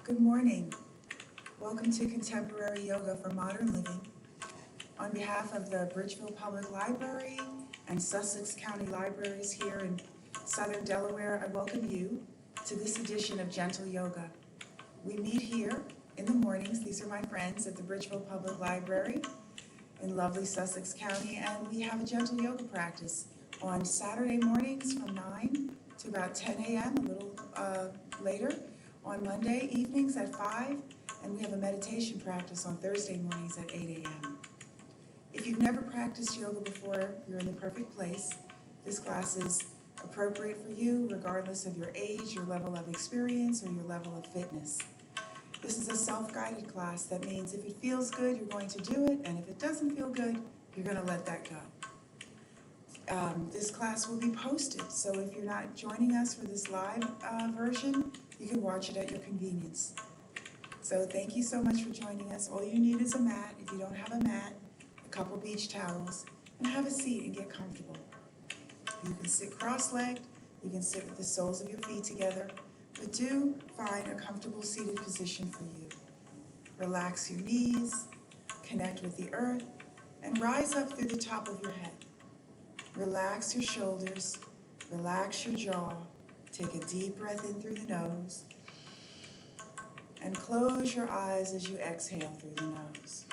Good morning. Welcome to Contemporary Yoga for Modern Living. On behalf of the Bridgeville Public Library and Sussex County Libraries here in Southern Delaware, I welcome you to this edition of Gentle Yoga. We meet here in the mornings. These are my friends at the Bridgeville Public Library in lovely Sussex County, and we have a gentle yoga practice on Saturday mornings from 9 to about 10 a.m., a little later, on Monday evenings at 5, and we have a meditation practice on Thursday mornings at 8 a.m. If you've never practiced yoga before, you're in the perfect place. This class is appropriate for you regardless of your age, your level of experience, or your level of fitness. This is a self-guided class. That means if it feels good, you're going to do it, and if it doesn't feel good, you're going to let that go. This class will be posted, so if you're not joining us for this live version, you can watch it at your convenience. So thank you so much for joining us. All you need is a mat. If you don't have a mat, a couple beach towels, and have a seat and get comfortable. You can sit cross-legged, you can sit with the soles of your feet together, but do find a comfortable seated position for you. Relax your knees, connect with the earth, and rise up through the top of your head. Relax your shoulders, relax your jaw, take a deep breath in through the nose, and close your eyes as you exhale through the nose.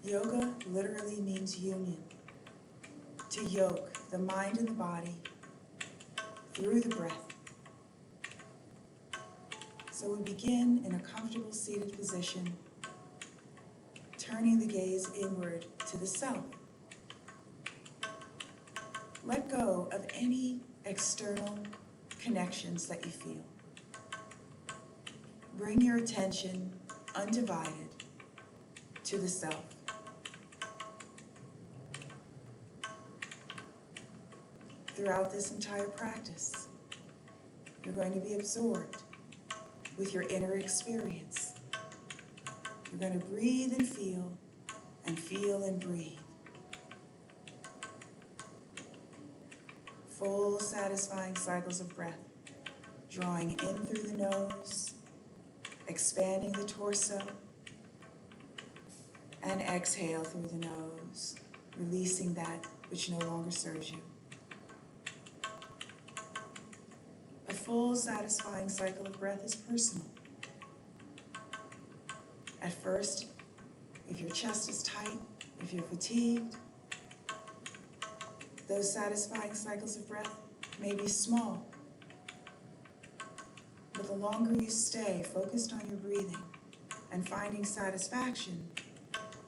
Yoga literally means union, to yoke the mind and the body through the breath. So we begin in a comfortable seated position, turning the gaze inward to the self. Let go of any external connections that you feel. Bring your attention undivided to the self. Throughout this entire practice, you're going to be absorbed with your inner experience. You're going to breathe and feel and breathe. Full, satisfying cycles of breath, drawing in through the nose, expanding the torso, and exhale through the nose, releasing that which no longer serves you. A full, satisfying cycle of breath is personal. At first, if your chest is tight, if you're fatigued, those satisfying cycles of breath may be small. But the longer you stay focused on your breathing and finding satisfaction,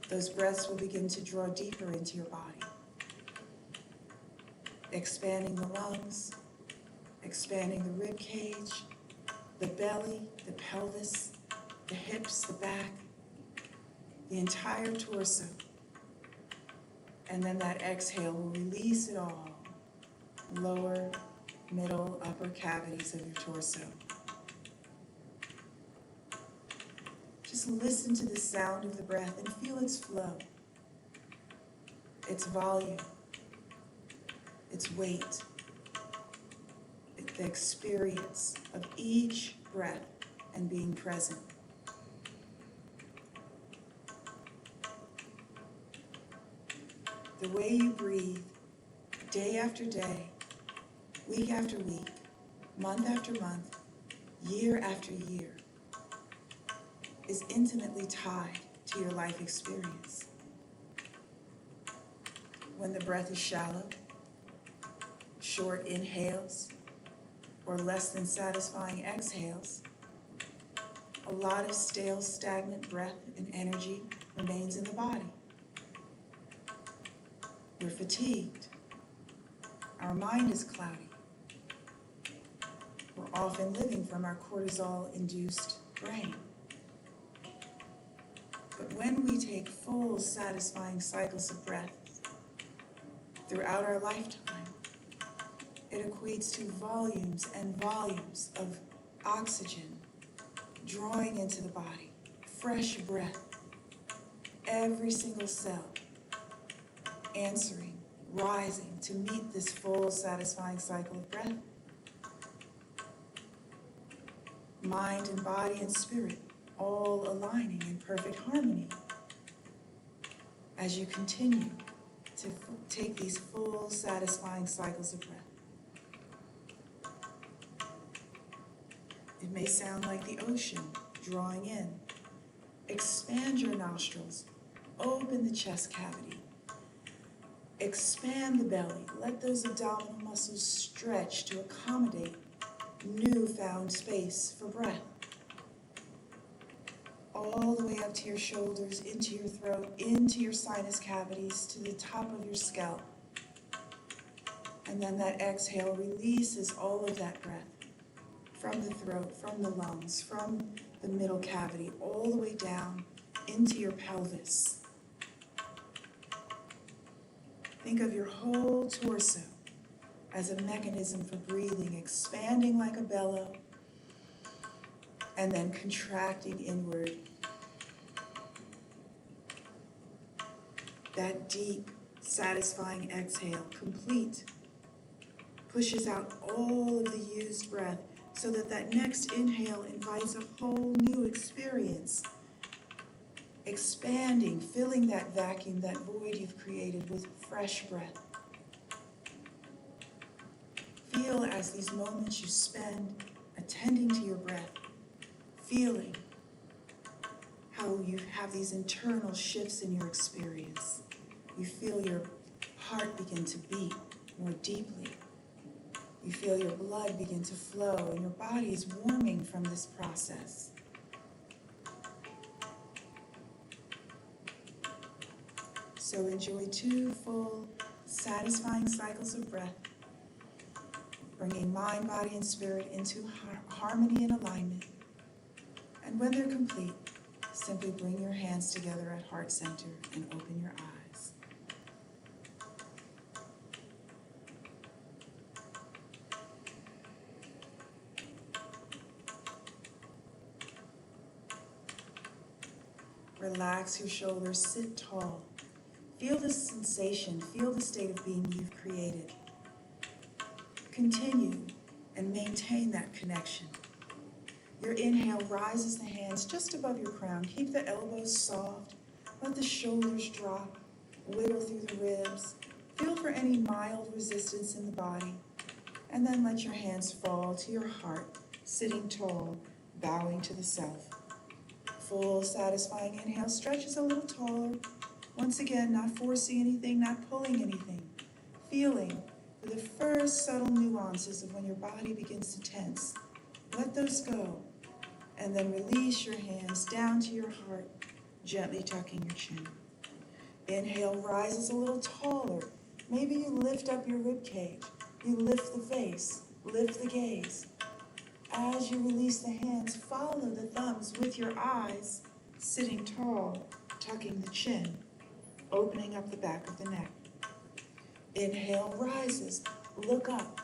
those breaths will begin to draw deeper into your body, expanding the lungs, expanding the rib cage, the belly, the pelvis, the hips, the back, the entire torso. And then that exhale will release it all, lower, middle, upper cavities of your torso. Just listen to the sound of the breath and feel its flow, its volume, its weight, the experience of each breath and being present. The way you breathe, day after day, week after week, month after month, year after year, is intimately tied to your life experience. When the breath is shallow, short inhales, or less than satisfying exhales, a lot of stale, stagnant breath and energy remains in the body. We're fatigued. Our mind is cloudy. We're often living from our cortisol-induced brain. But when we take full, satisfying cycles of breath throughout our lifetime, it equates to volumes and volumes of oxygen drawing into the body, fresh breath, every single cell answering, rising to meet this full, satisfying cycle of breath mind and body and spirit all aligning in perfect harmony as you continue to take these full, satisfying cycles of breath. It may sound like the ocean drawing in. Expand your nostrils. Open the chest cavity. Expand the belly. Let those abdominal muscles stretch to accommodate newfound space for breath. All the way up to your shoulders, into your throat, into your sinus cavities, to the top of your scalp. And then that exhale releases all of that breath from the throat, from the lungs, from the middle cavity, all the way down into your pelvis. Think of your whole torso as a mechanism for breathing, expanding like a bellow, and then contracting inward. That deep, satisfying exhale, complete, pushes out all of the used breath so that that next inhale invites a whole new experience, expanding, filling that vacuum, that void you've created with fresh breath. Feel as these moments you spend attending to your breath, feeling how you have these internal shifts in your experience. You feel your heart begin to beat more deeply. You feel your blood begin to flow and your body is warming from this process. So enjoy 2 full, satisfying cycles of breath, bringing mind, body, and spirit into harmony and alignment. And when they're complete, simply bring your hands together at heart center and open your eyes. Relax your shoulders, sit tall. Feel the sensation, feel the state of being you've created. Continue and maintain that connection. Your inhale rises the hands just above your crown. Keep the elbows soft. Let the shoulders drop. Wiggle through the ribs. Feel for any mild resistance in the body. And then let your hands fall to your heart, sitting tall, bowing to the self. Full, satisfying inhale stretches a little taller. Once again, not forcing anything, not pulling anything. Feeling for the first subtle nuances of when your body begins to tense. Let those go. And then release your hands down to your heart, gently tucking your chin. Inhale rises a little taller. Maybe you lift up your rib cage. You lift the face, lift the gaze. As you release the hands, follow the thumbs with your eyes, sitting tall, tucking the chin, opening up the back of the neck. Inhale rises, look up.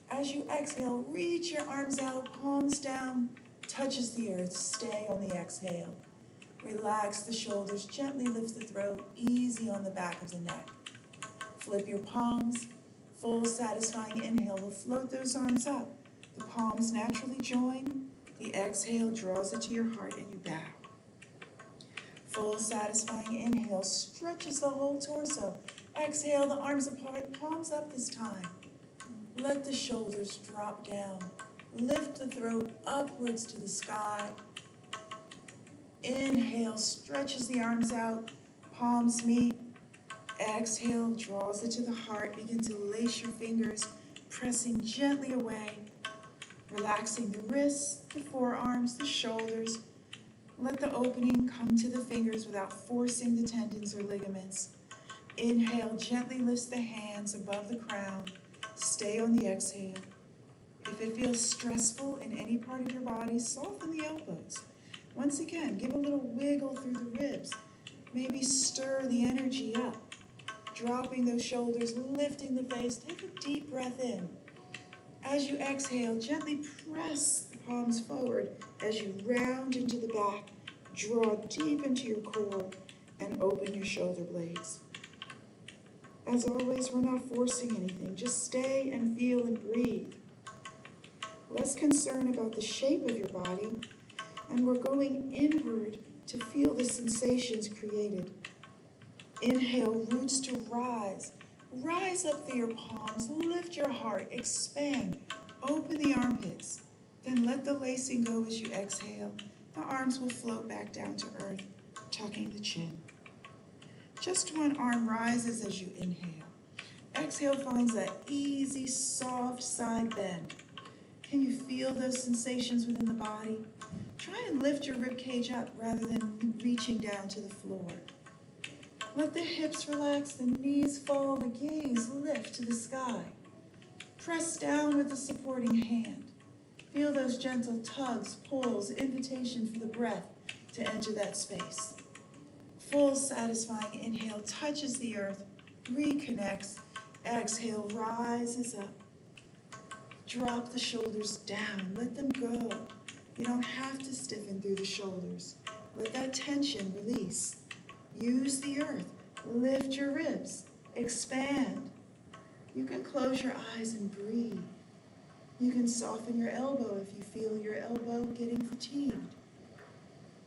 As you exhale, reach your arms out, palms down, touches the earth, stay on the exhale. Relax the shoulders, gently lift the throat, easy on the back of the neck. Flip your palms, full satisfying inhale will float those arms up. The palms naturally join, the exhale draws it to your heart and you bow. Full satisfying inhale stretches the whole torso. Exhale, the arms apart, palms up this time. Let the shoulders drop down. Lift the throat upwards to the sky. Inhale, stretches the arms out, palms meet. Exhale, draws it to the heart. Begin to lace your fingers, pressing gently away. Relaxing the wrists, the forearms, the shoulders. Let the opening come to the fingers without forcing the tendons or ligaments. Inhale, gently lifts the hands above the crown. Stay on the exhale. If it feels stressful in any part of your body, soften the elbows. Once again, give a little wiggle through the ribs. Maybe stir the energy up. Dropping those shoulders, lifting the face. Take a deep breath in. As you exhale, gently press the palms forward as you round into the back. Draw deep into your core and open your shoulder blades. As always, we're not forcing anything. Just stay and feel and breathe. less concern about the shape of your body, and we're going inward to feel the sensations created. Inhale, roots to rise. Rise up through your palms, lift your heart, expand, open the armpits. Then let the lacing go as you exhale. The arms will float back down to earth, tucking the chin. Just one arm rises as you inhale. Exhale finds that easy, soft side bend. Can you feel those sensations within the body? Try and lift your rib cage up rather than reaching down to the floor. Let the hips relax, the knees fall, the gaze lift to the sky. Press down with the supporting hand. Feel those gentle tugs, pulls, invitation for the breath to enter that space. Full satisfying inhale touches the earth, reconnects. Exhale rises up. Drop the shoulders down, let them go. You don't have to stiffen through the shoulders. Let that tension release. Use the earth, lift your ribs, expand. You can close your eyes and breathe. You can soften your elbow if you feel your elbow getting fatigued.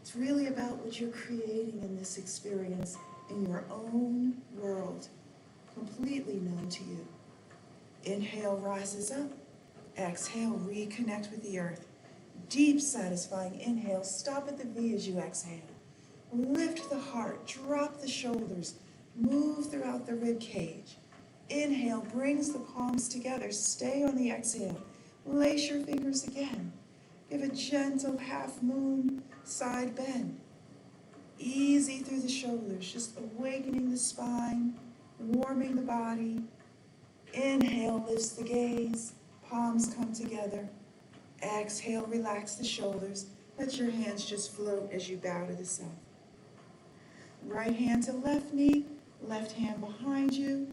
It's really about what you're creating in this experience in your own world, completely known to you. Inhale rises up. Exhale, reconnect with the earth. Deep, satisfying inhale. Stop at the V as you exhale. Lift the heart, drop the shoulders, move throughout the rib cage. Inhale brings the palms together. Stay on the exhale. Lace your fingers again. Give a gentle half moon side bend. Easy through the shoulders, just awakening the spine, warming the body. Inhale lifts the gaze, palms come together. Exhale, relax the shoulders. Let your hands just float as you bow to the south. Right hand to left knee, left hand behind you.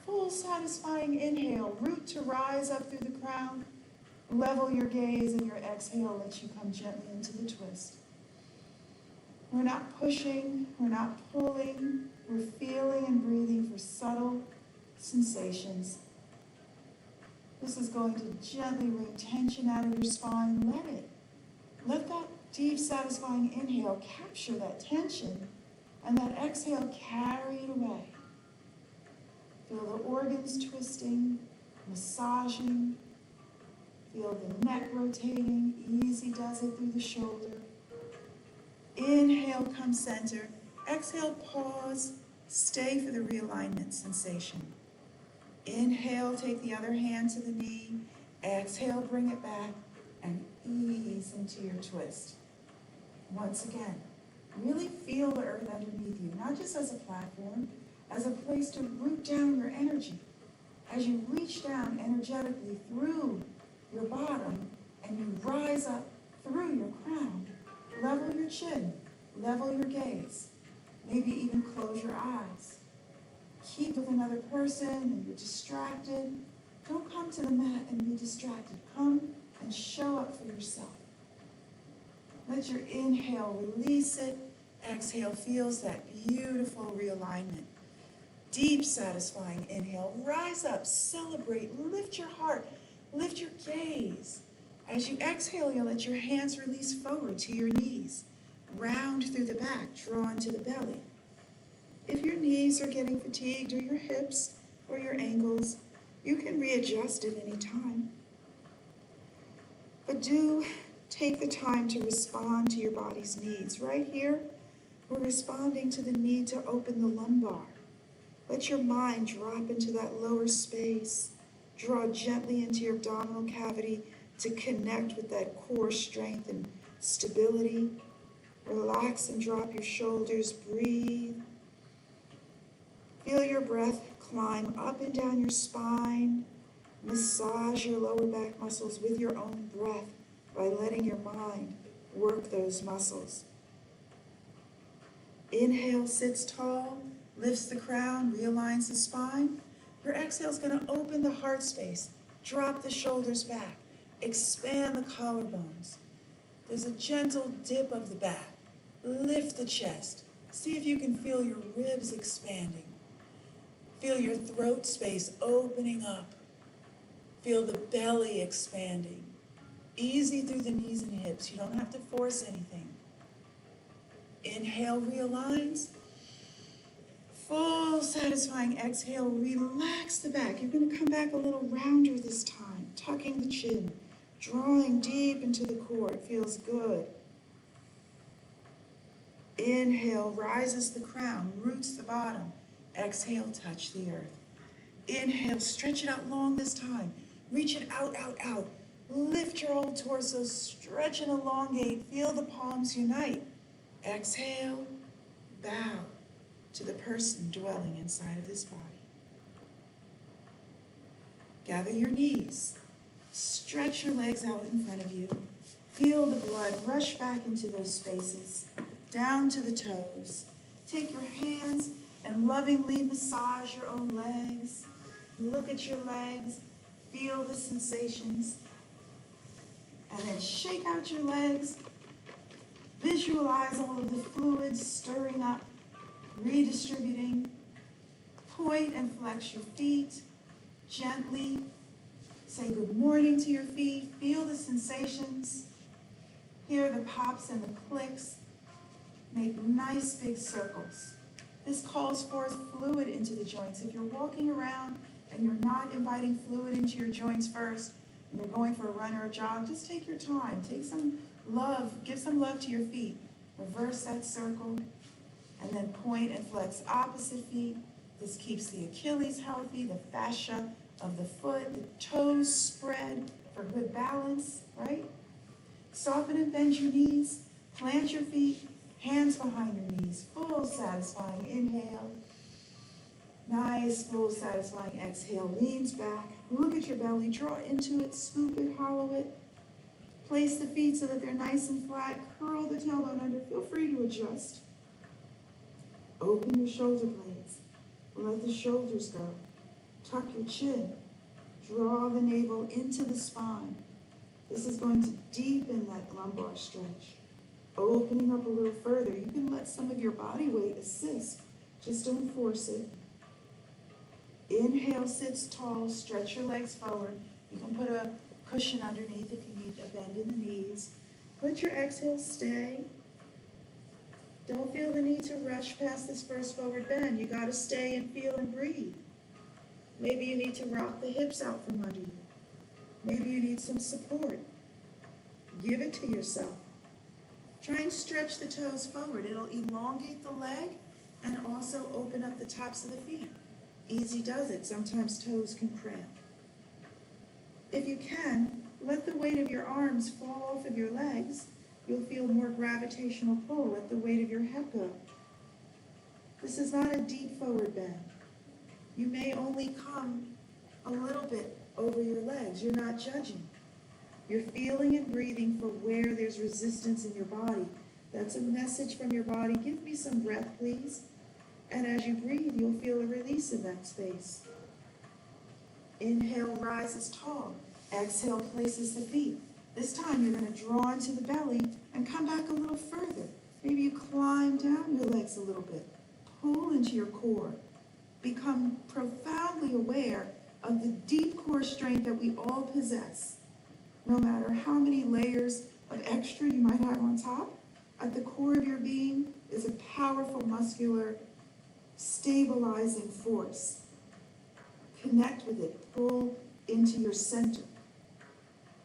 Full satisfying inhale, root to rise up through the crown. Level your gaze and your exhale lets you come gently into the twist. We're not pushing, we're not pulling, we're feeling and breathing for subtle sensations. This is going to gently wring tension out of your spine. Let it. Let that deep, satisfying inhale capture that tension, and that exhale carry it away. Feel the organs twisting, massaging. Feel the neck rotating. Easy does it through the shoulder. Inhale, come center. Exhale, pause. Stay for the realignment sensation. Inhale, take the other hand to the knee. Exhale, bring it back and ease into your twist. Once again, really feel the earth underneath you, not just as a platform, as a place to root down your energy. As you reach down energetically through your bottom and you rise up through your crown, level your chin, level your gaze, maybe even close your eyes. Keep with another person and you're distracted. Don't come to the mat and be distracted. Come and show up for yourself. Let your inhale release it. Exhale feels that beautiful realignment. Deep, satisfying inhale. Rise up, celebrate, lift your heart, lift your gaze. As you exhale, you'll let your hands release forward to your knees. Round through the back, draw into the belly. If your knees are getting fatigued, or your hips, or your ankles, you can readjust at any time. But do take the time to respond to your body's needs. Right here, we're responding to the need to open the lumbar. Let your mind drop into that lower space. Draw gently into your abdominal cavity to connect with that core strength and stability. Relax and drop your shoulders. Breathe. Feel your breath climb up and down your spine. Massage your lower back muscles with your own breath by letting your mind work those muscles. Inhale, sits tall, lifts the crown, realigns the spine. Your exhale is going to open the heart space, drop the shoulders back, expand the collarbones. There's a gentle dip of the back. Lift the chest. See if you can feel your ribs expanding. Feel your throat space opening up. Feel the belly expanding. Easy through the knees and hips. You don't have to force anything. Inhale, realigns. Full satisfying exhale, relax the back. You're going to come back a little rounder this time, tucking the chin, drawing deep into the core. It feels good. Inhale, rises the crown, roots the bottom. Exhale, touch the earth. Inhale, stretch it out long this time. Reach it out, out, out. Lift your whole torso, stretch and elongate. Feel the palms unite. Exhale, bow to the person dwelling inside of this body. Gather your knees. Stretch your legs out in front of you. Feel the blood rush back into those spaces, down to the toes. Take your hands and lovingly massage your own legs. Look at your legs. Feel the sensations. And then shake out your legs. Visualize all of the fluids stirring up, redistributing. Point and flex your feet gently. Say good morning to your feet. Feel the sensations. Hear the pops and the clicks. Make nice big circles. This calls forth fluid into the joints. If you're walking around and you're not inviting fluid into your joints first, and you're going for a run or a jog, just take your time. Take some love. Give some love to your feet. Reverse that circle. And then point and flex opposite feet. This keeps the Achilles healthy, the fascia of the foot, the toes spread for good balance, right? Soften and bend your knees. Plant your feet. Hands behind your knees. Full satisfying inhale. Nice, full satisfying exhale. Leans back. Look at your belly. Draw into it. Scoop it. Hollow it. Place the feet so that they're nice and flat. Curl the tailbone under. Feel free to adjust. Open your shoulder blades. Let the shoulders go. Tuck your chin. Draw the navel into the spine. This is going to deepen that lumbar stretch. Opening up a little further. You can let some of your body weight assist. Just don't force it. Inhale, sits tall. Stretch your legs forward. You can put a cushion underneath if you need a bend in the knees. Let your exhale stay. Don't feel the need to rush past this first forward bend. You got to stay and feel and breathe. Maybe you need to rock the hips out from under you. Maybe you need some support. Give it to yourself. Try and stretch the toes forward. It'll elongate the leg and also open up the tops of the feet. Easy does it. Sometimes toes can cramp. If you can, let the weight of your arms fall off of your legs. You'll feel more gravitational pull. Let the weight of your head go. This is not a deep forward bend. You may only come a little bit over your legs. You're not judging. You're feeling and breathing for where there's resistance in your body. That's a message from your body. Give me some breath, please. And as you breathe, you'll feel a release in that space. Inhale, rises tall. Exhale, places the feet. This time you're going to draw into the belly and come back a little further. Maybe you climb down your legs a little bit. Pull into your core. Become profoundly aware of the deep core strength that we all possess. No matter how many layers of extra you might have on top, at the core of your being is a powerful muscular stabilizing force. Connect with it. Pull into your center.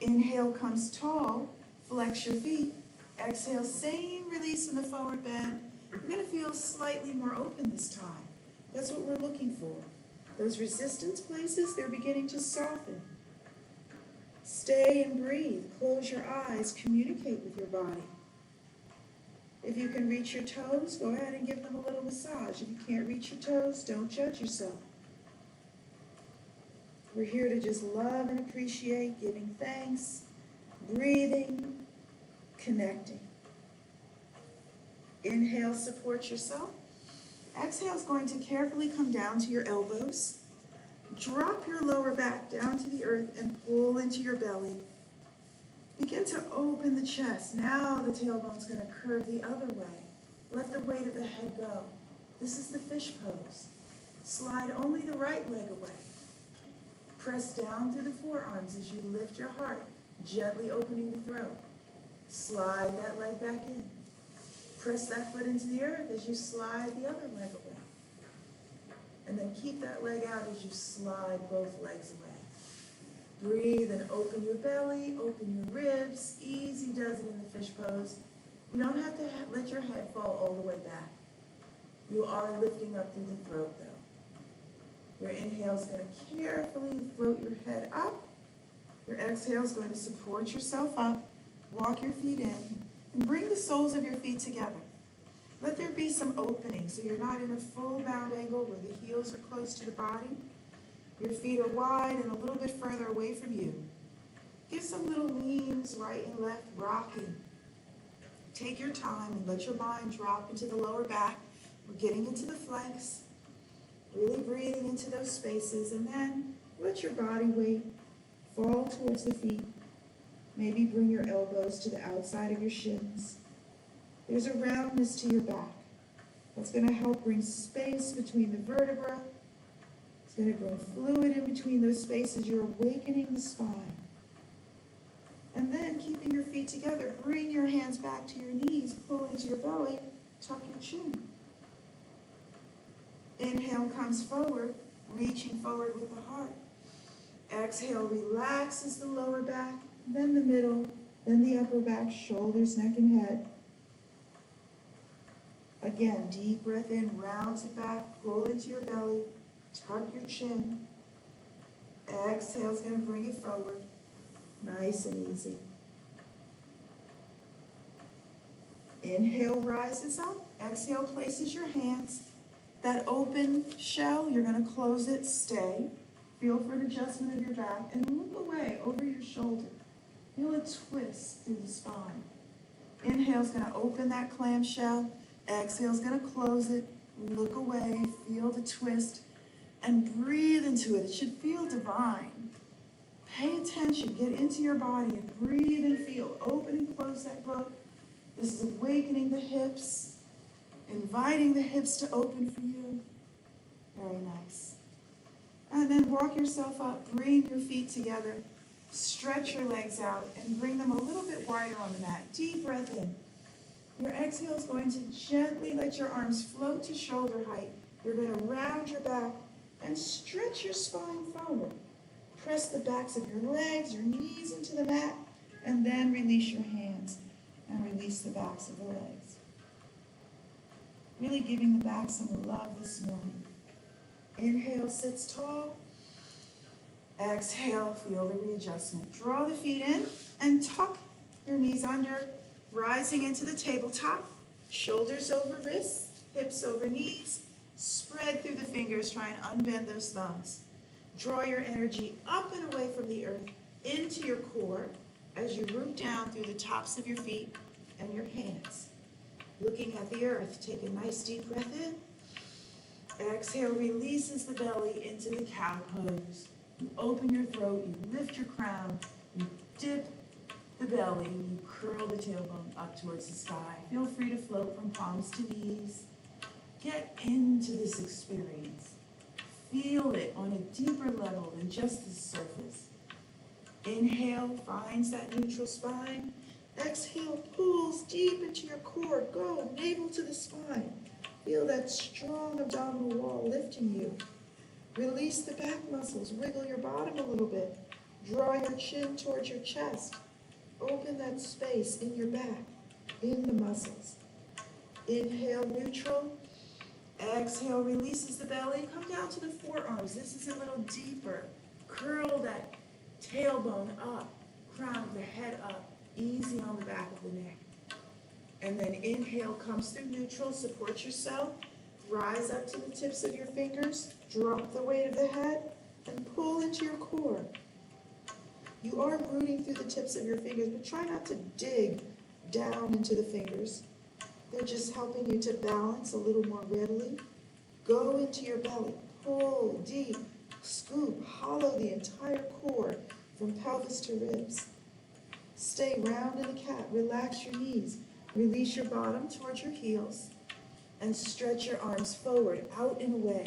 Inhale comes tall. Flex your feet. Exhale, same release in the forward bend. You're going to feel slightly more open this time. That's what we're looking for. Those resistance places, they're beginning to soften. Stay and breathe. Close your eyes. Communicate with your body. If you can reach your toes, go ahead and give them a little massage. If you can't reach your toes, don't judge yourself. We're here to just love and appreciate, giving thanks, breathing, connecting. Inhale, support yourself. Exhale is going to carefully come down to your elbows. Drop your lower back down to the earth and pull into your belly. Begin to open the chest. Now the tailbone's going to curve the other way. Let the weight of the head go. This is the fish pose. Slide only the right leg away. Press down through the forearms as you lift your heart Gently opening the throat. Slide that leg back in. Press that foot into the earth as you slide the other leg away. And then keep that leg out as you slide both legs away. Breathe and open your belly, open your ribs. Easy does it in the fish pose. You don't have to let your head fall all the way back. You are lifting up through the throat though. Your inhale is going to carefully float your head up. Your exhale is going to support yourself up. Walk your feet in and bring the soles of your feet together. Let there be some opening so you're not in a full bound angle where the heels are close to the body. Your feet are wide and a little bit further away from you. Give some little leans right and left, rocking. Take your time and let your mind drop into the lower back. We're getting into the flanks, really breathing into those spaces, and then let your body weight fall towards the feet. Maybe bring your elbows to the outside of your shins. There's a roundness to your back. That's going to help bring space between the vertebrae. It's going to bring fluid in between those spaces. You're awakening the spine. And then, keeping your feet together, bring your hands back to your knees, pull into your belly, tuck your chin. Inhale comes forward, reaching forward with the heart. Exhale relaxes the lower back, then the middle, then the upper back, shoulders, neck, and head. Again, deep breath in, rounds it back, pull into your belly, tuck your chin. Exhale is going to bring it forward, nice and easy. Inhale rises up, exhale places your hands. That open shell, you're going to close it, stay. Feel for an adjustment of your back and look away over your shoulder. Feel a twist through the spine. Inhale is going to open that clamshell. Exhale is going to close it. Look away, feel the twist, and breathe into it. It should feel divine. Pay attention, get into your body and breathe and feel. Open and close that book. This is awakening the hips, inviting the hips to open for you. Very nice. And then walk yourself up, bring your feet together, stretch your legs out, and bring them a little bit wider on the mat. Deep breath in. Your exhale is going to gently let your arms float to shoulder height. You're going to round your back and stretch your spine forward. Press the backs of your legs, your knees into the mat, and then release your hands and release the backs of the legs. Really giving the back some love this morning. Inhale, sits tall. Exhale, feel the readjustment. Draw the feet in and tuck your knees under, rising into the tabletop. Shoulders over wrists, hips over knees. Spread through the fingers, try and unbend those thumbs. Draw your energy up and away from the earth into your core as you root down through the tops of your feet and your hands. Looking at the earth, take a nice deep breath in. Exhale releases the belly into the cow pose. You open your throat, you lift your crown, you dip the belly, you curl the tailbone up towards the sky. Feel free to float from palms to knees. Get into this experience. Feel it on a deeper level than just the surface. Inhale finds that neutral spine. Exhale pulls deep into your core. Go navel to the spine. Feel that strong abdominal wall lifting you. Release the back muscles. Wiggle your bottom a little bit. Draw your chin towards your chest. Open that space in your back, in the muscles. Inhale, neutral. Exhale, releases the belly. Come down to the forearms. This is a little deeper. Curl that tailbone up. Crown of the head up. Easy on the back of the neck. And then inhale comes through neutral. Support yourself. Rise up to the tips of your fingers. Drop the weight of the head and pull into your core. You are rooting through the tips of your fingers, but try not to dig down into the fingers. They're just helping you to balance a little more readily. Go into your belly. Pull deep. Scoop. Hollow the entire core from pelvis to ribs. Stay round in the cat. Relax your knees. Release your bottom towards your heels. And stretch your arms forward, out and away.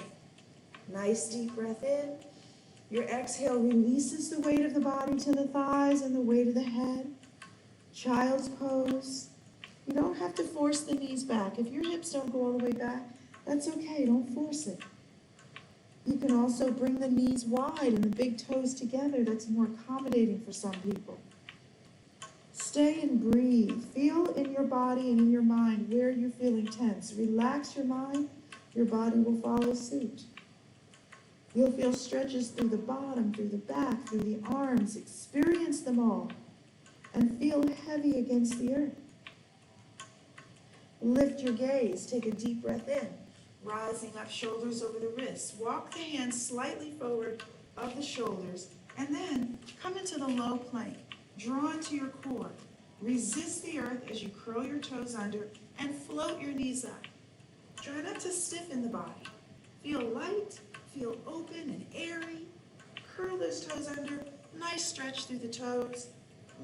Nice deep breath in. Your exhale releases the weight of the body to the thighs and the weight of the head. Child's pose. You don't have to force the knees back. If your hips don't go all the way back, that's okay. Don't force it. You can also bring the knees wide and the big toes together. That's more accommodating for some people. Stay and breathe. Feel in your body and in your mind where you're feeling tense. Relax your mind. Your body will follow suit. You'll feel stretches through the bottom, through the back, through the arms. Experience them all and feel heavy against the earth. Lift your gaze. Take a deep breath in, rising up, shoulders over the wrists. Walk the hands slightly forward of the shoulders, and then come into the low plank. Draw into your core. Resist the earth as you curl your toes under and float your knees up. Try not to stiffen the body. Feel light, feel open and airy. Curl those toes under. Nice stretch through the toes.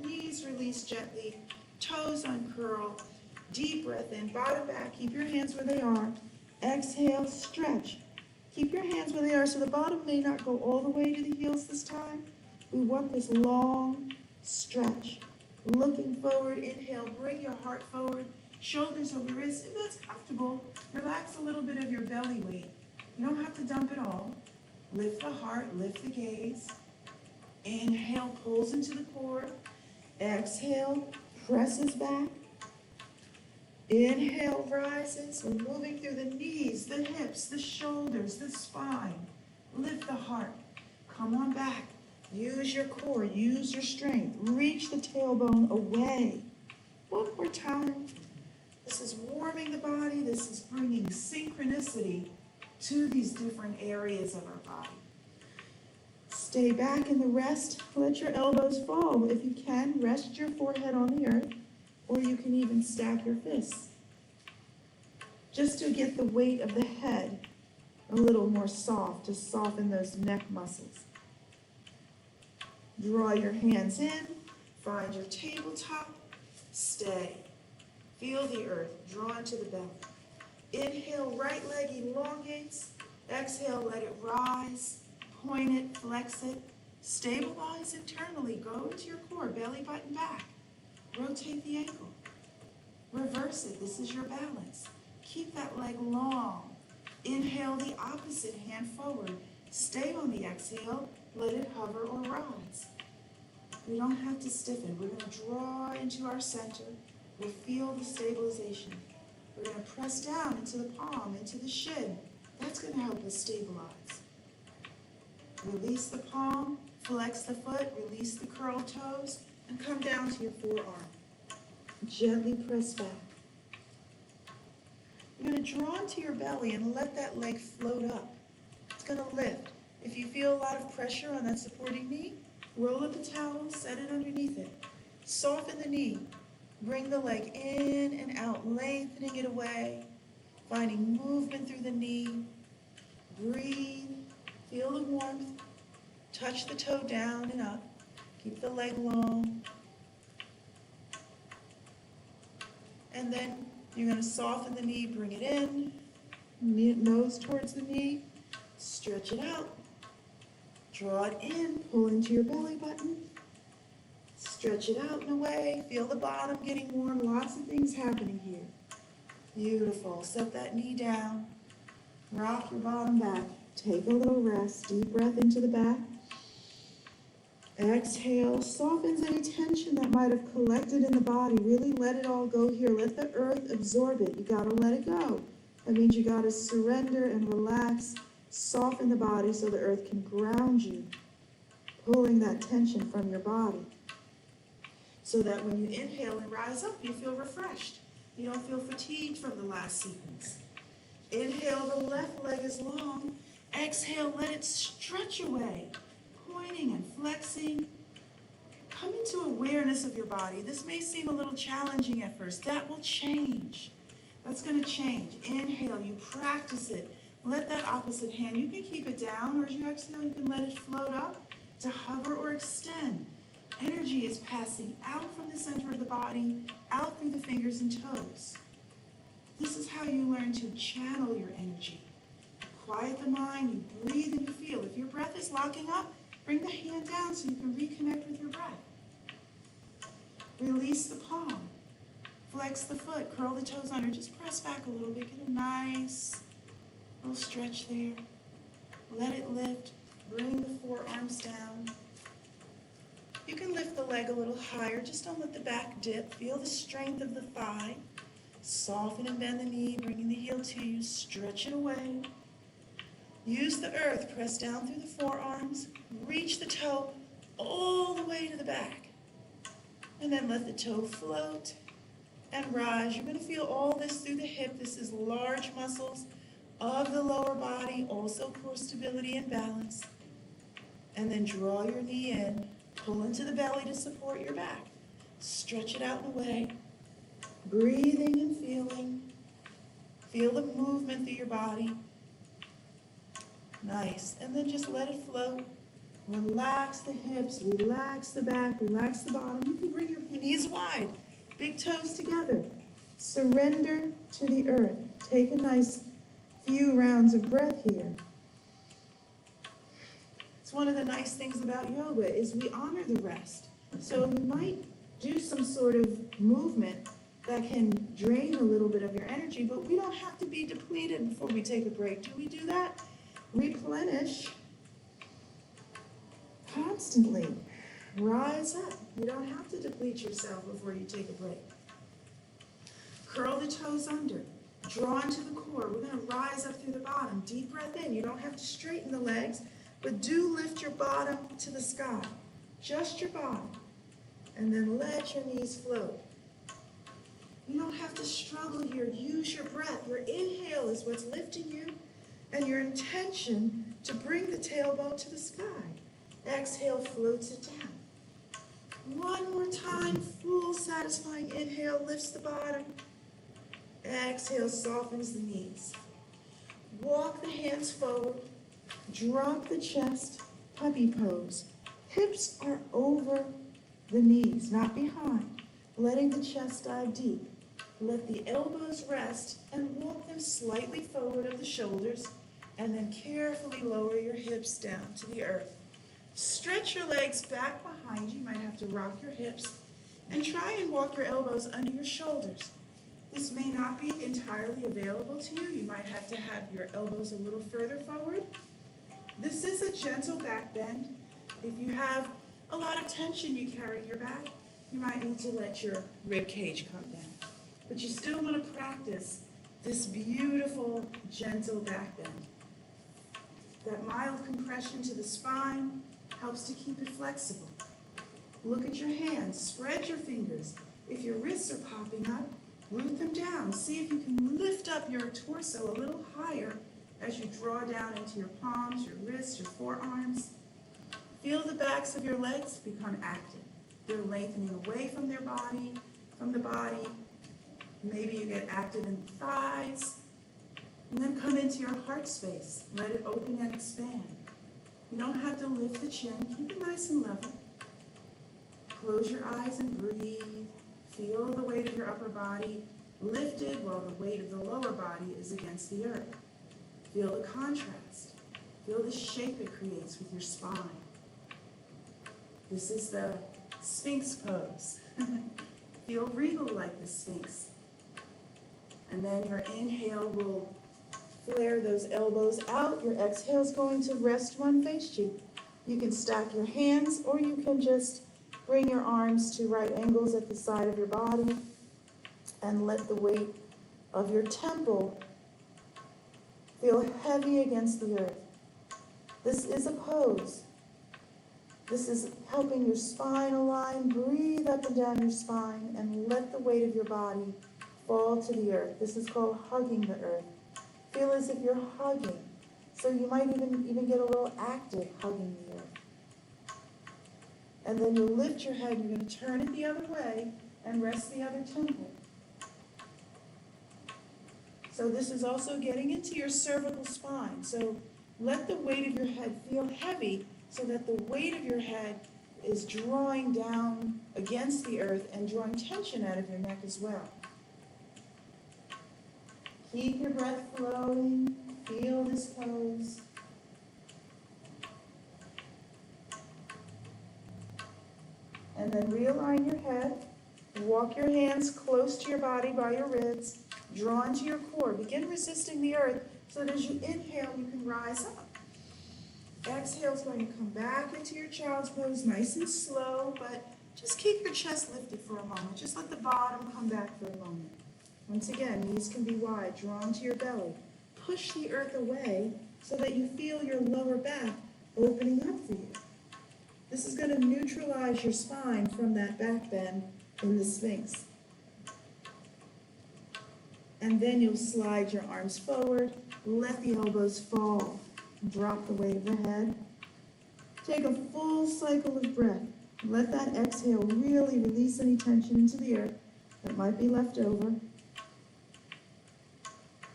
Knees release gently. Toes uncurl. Deep breath in, bottom back. Keep your hands where they are. Exhale, stretch. Keep your hands where they are so the bottom may not go all the way to the heels this time. We want this long stretch. Looking forward, inhale, bring your heart forward. Shoulders over wrists. If that's comfortable, relax a little bit of your belly weight. You don't have to dump it all. Lift the heart, lift the gaze. Inhale, pulls into the core. Exhale, presses back. Inhale, rises. We're moving through the knees, the hips, the shoulders, the spine. Lift the heart. Come on back. Use your core. Use your strength. Reach the tailbone away. One more time. This is warming the body. This is bringing synchronicity to these different areas of our body. Stay back in the rest. Let your elbows fall. If you can, rest your forehead on the earth, or you can even stack your fists, just to get the weight of the head a little more soft, to soften those neck muscles. Draw your hands in, find your tabletop, stay. Feel the earth draw into the belly. Inhale, right leg elongates. Exhale, let it rise. Point it, flex it. Stabilize internally. Go into your core, belly button back. Rotate the ankle. Reverse it. This is your balance. Keep that leg long. Inhale the opposite hand forward. Stay on the exhale. Let it hover or rise. We don't have to stiffen. We're going to draw into our center. We'll feel the stabilization. We're going to press down into the palm, into the shin. That's going to help us stabilize. Release the palm, flex the foot, release the curled toes, and come down to your forearm. Gently press back. You're going to draw into your belly and let that leg float up. It's going to lift. If you feel a lot of pressure on that supporting knee, roll up the towel, set it underneath it. Soften the knee. Bring the leg in and out, lengthening it away, finding movement through the knee. Breathe. Feel the warmth. Touch the toe down and up. Keep the leg long. And then you're going to soften the knee, bring it in, nose towards the knee, stretch it out. Draw it in, pull into your belly button. Stretch it out and away. Feel the bottom getting warm. Lots of things happening here. Beautiful. Set that knee down. Rock your bottom back. Take a little rest. Deep breath into the back. Exhale. Softens any tension that might have collected in the body. Really let it all go here. Let the earth absorb it. You got to let it go. That means you got to surrender and relax. Soften the body so the earth can ground you. Pulling that tension from your body. So that when you inhale and rise up, you feel refreshed. You don't feel fatigued from the last sequence. Inhale, the left leg is long. Exhale, let it stretch away. Pointing and flexing. Come into awareness of your body. This may seem a little challenging at first. That will change. That's going to change. Inhale, you practice it. Let that opposite hand, you can keep it down, or as you exhale, you can let it float up to hover or extend. Energy is passing out from the center of the body, out through the fingers and toes. This is how you learn to channel your energy. quiet the mind, you breathe and you feel. If your breath is locking up, bring the hand down so you can reconnect with your breath. Release the palm. Flex the foot, curl the toes under, just press back a little bit, get a nice little stretch there. Let it lift, bring the forearms down. You can lift the leg a little higher, just don't let the back dip. Feel the strength of the thigh. Soften and bend the knee, bringing the heel to you, stretch it away. Use the earth, press down through the forearms, reach the toe all the way to the back. And then let the toe float and rise. You're going to feel all this through the hip. This is large muscles of the lower body, also core stability and balance. And then draw your knee in, pull into the belly to support your back. Stretch it out and away. Breathing and feeling. Feel the movement through your body. Nice. And then just let it float. Relax the hips, relax the back, relax the bottom. You can bring your knees wide, big toes together. Surrender to the earth. Take a nice few rounds of breath here. It's one of the nice things about yoga is we honor the rest. So you might do some sort of movement that can drain a little bit of your energy, but we don't have to be depleted before we take a break. Do we do that? Replenish constantly. Rise up. You don't have to deplete yourself before you take a break. Curl the toes under. Draw into the core. We're going to rise up through the bottom. Deep breath in. You don't have to straighten the legs, but do lift your bottom to the sky. Just your bottom. And then let your knees float. You don't have to struggle here. Use your breath. Your inhale is what's lifting you, and your intention to bring the tailbone to the sky. Exhale floats it down. One more time, full satisfying inhale lifts the bottom. Exhale softens the knees. Walk the hands forward. Drop the chest, puppy pose. Hips are over the knees, not behind. Letting the chest dive deep. Let the elbows rest and walk them slightly forward of the shoulders, and then carefully lower your hips down to the earth. Stretch your legs back behind you. You might have to rock your hips. And try and walk your elbows under your shoulders. This may not be entirely available to you. You might have to have your elbows a little further forward. This is a gentle back bend. If you have a lot of tension you carry in your back, you might need to let your rib cage come down. But you still want to practice this beautiful, gentle back bend. That mild compression to the spine helps to keep it flexible. Look at your hands. Spread your fingers. If your wrists are popping up, root them down. See if you can lift up your torso a little higher as you draw down into your palms, your wrists, your forearms. Feel the backs of your legs become active. They're lengthening away from their body, from the body. Maybe you get active in the thighs. And then come into your heart space. Let it open and expand. You don't have to lift the chin. Keep it nice and level. Close your eyes and breathe. Feel the weight of your upper body lifted while the weight of the lower body is against the earth. Feel the contrast. Feel the shape it creates with your spine. This is the Sphinx pose. Feel regal like the Sphinx. And then your inhale will flare those elbows out. Your exhale is going to rest one face cheek. You can stack your hands, or you can just bring your arms to right angles at the side of your body and let the weight of your temple feel heavy against the earth. This is a pose. This is helping your spine align. Breathe up and down your spine and let the weight of your body fall to the earth. This is called hugging the earth. Feel as if you're hugging. So you might even get a little active hugging the earth. And then you'll lift your head. You're going to turn it the other way and rest the other temple. So this is also getting into your cervical spine. So let the weight of your head feel heavy so that the weight of your head is drawing down against the earth and drawing tension out of your neck as well. Keep your breath flowing. Feel this pose. And then realign your head. Walk your hands close to your body by your ribs. Draw into your core. Begin resisting the earth so that as you inhale, you can rise up. Exhale is going to come back into your child's pose, nice and slow, but just keep your chest lifted for a moment. Just let the bottom come back for a moment. Once again, knees can be wide, drawn to your belly. Push the earth away so that you feel your lower back opening up for you. This is going to neutralize your spine from that back bend in the Sphinx. And then you'll slide your arms forward, let the elbows fall, drop the weight of the head. Take a full cycle of breath. Let that exhale really release any tension into the earth that might be left over.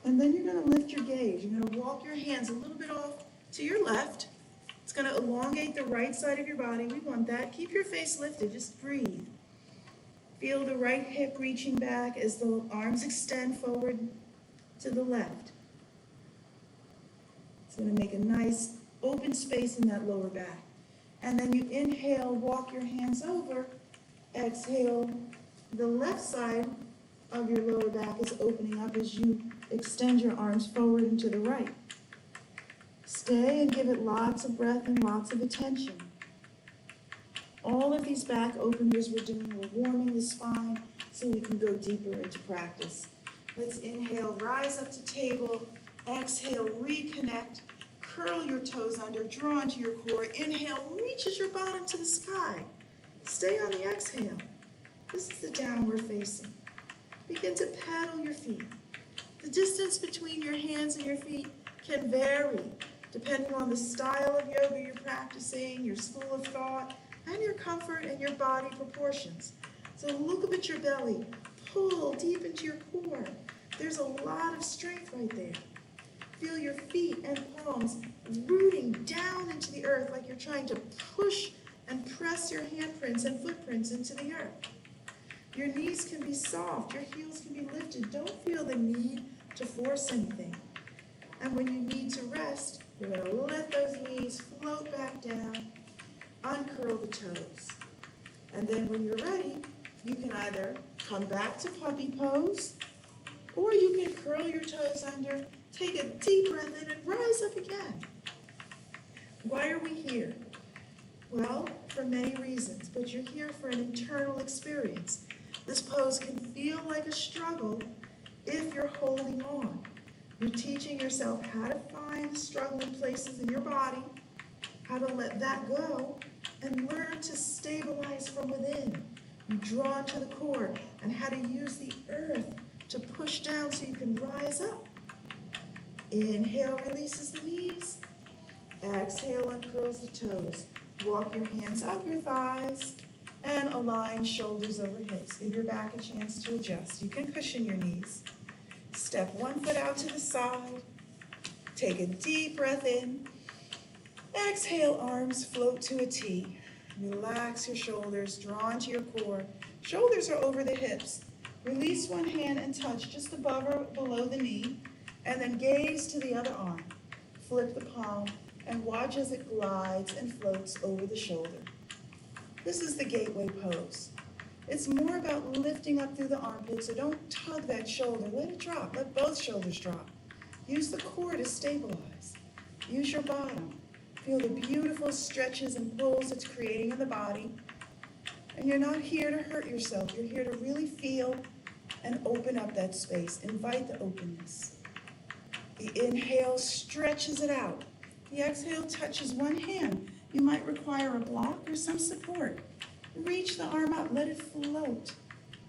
And then you're going to lift your gaze. You're going to walk your hands a little bit off to your left. It's going to elongate the right side of your body. We want that. Keep your face lifted. Just breathe. Feel the right hip reaching back as the arms extend forward to the left. It's going to make a nice open space in that lower back. And then you inhale, walk your hands over. Exhale, the left side of your lower back is opening up as you extend your arms forward and to the right. Stay and give it lots of breath and lots of attention. All of these back openers we're doing, we're warming the spine so we can go deeper into practice. Let's inhale, rise up to table. Exhale, reconnect. Curl your toes under, draw into your core. Inhale, reaches your bottom to the sky. Stay on the exhale. This is the downward facing. Begin to paddle your feet. The distance between your hands and your feet can vary depending on the style of yoga you're practicing, your school of thought, and your comfort and your body proportions. So look up at your belly. Pull deep into your core. There's a lot of strength right there. Feel your feet and palms rooting down into the earth like you're trying to push and press your handprints and footprints into the earth. Your knees can be soft. Your heels can be lifted. Don't feel the need to force anything. And when you need to rest, you're going to let those knees float back down, uncurl the toes. And then when you're ready, you can either come back to puppy pose, or you can curl your toes under, take a deep breath in, and rise up again. Why are we here? Well, for many reasons, but you're here for an internal experience. This pose can feel like a struggle if you're holding on. You're teaching yourself how to find the struggling places in your body, how to let that go, and learn to stabilize from within. You draw into the core, and how to use the earth to push down so you can rise up. Inhale, releases the knees. Exhale, uncurls the toes. Walk your hands up your thighs and align shoulders over hips. Give your back a chance to adjust. You can cushion your knees. Step one foot out to the side. Take a deep breath in. Exhale, arms float to a T. Relax your shoulders, draw into your core. Shoulders are over the hips. Release one hand and touch just above or below the knee, and then gaze to the other arm. Flip the palm and watch as it glides and floats over the shoulder. This is the gateway pose. It's more about lifting up through the armpit, so don't tug that shoulder. Let it drop. Let both shoulders drop. Use the core to stabilize. Use your bottom. Feel the beautiful stretches and pulls it's creating in the body. And you're not here to hurt yourself. You're here to really feel and open up that space. Invite the openness. The inhale stretches it out. The exhale touches one hand. You might require a block or some support. Reach the arm out, let it float.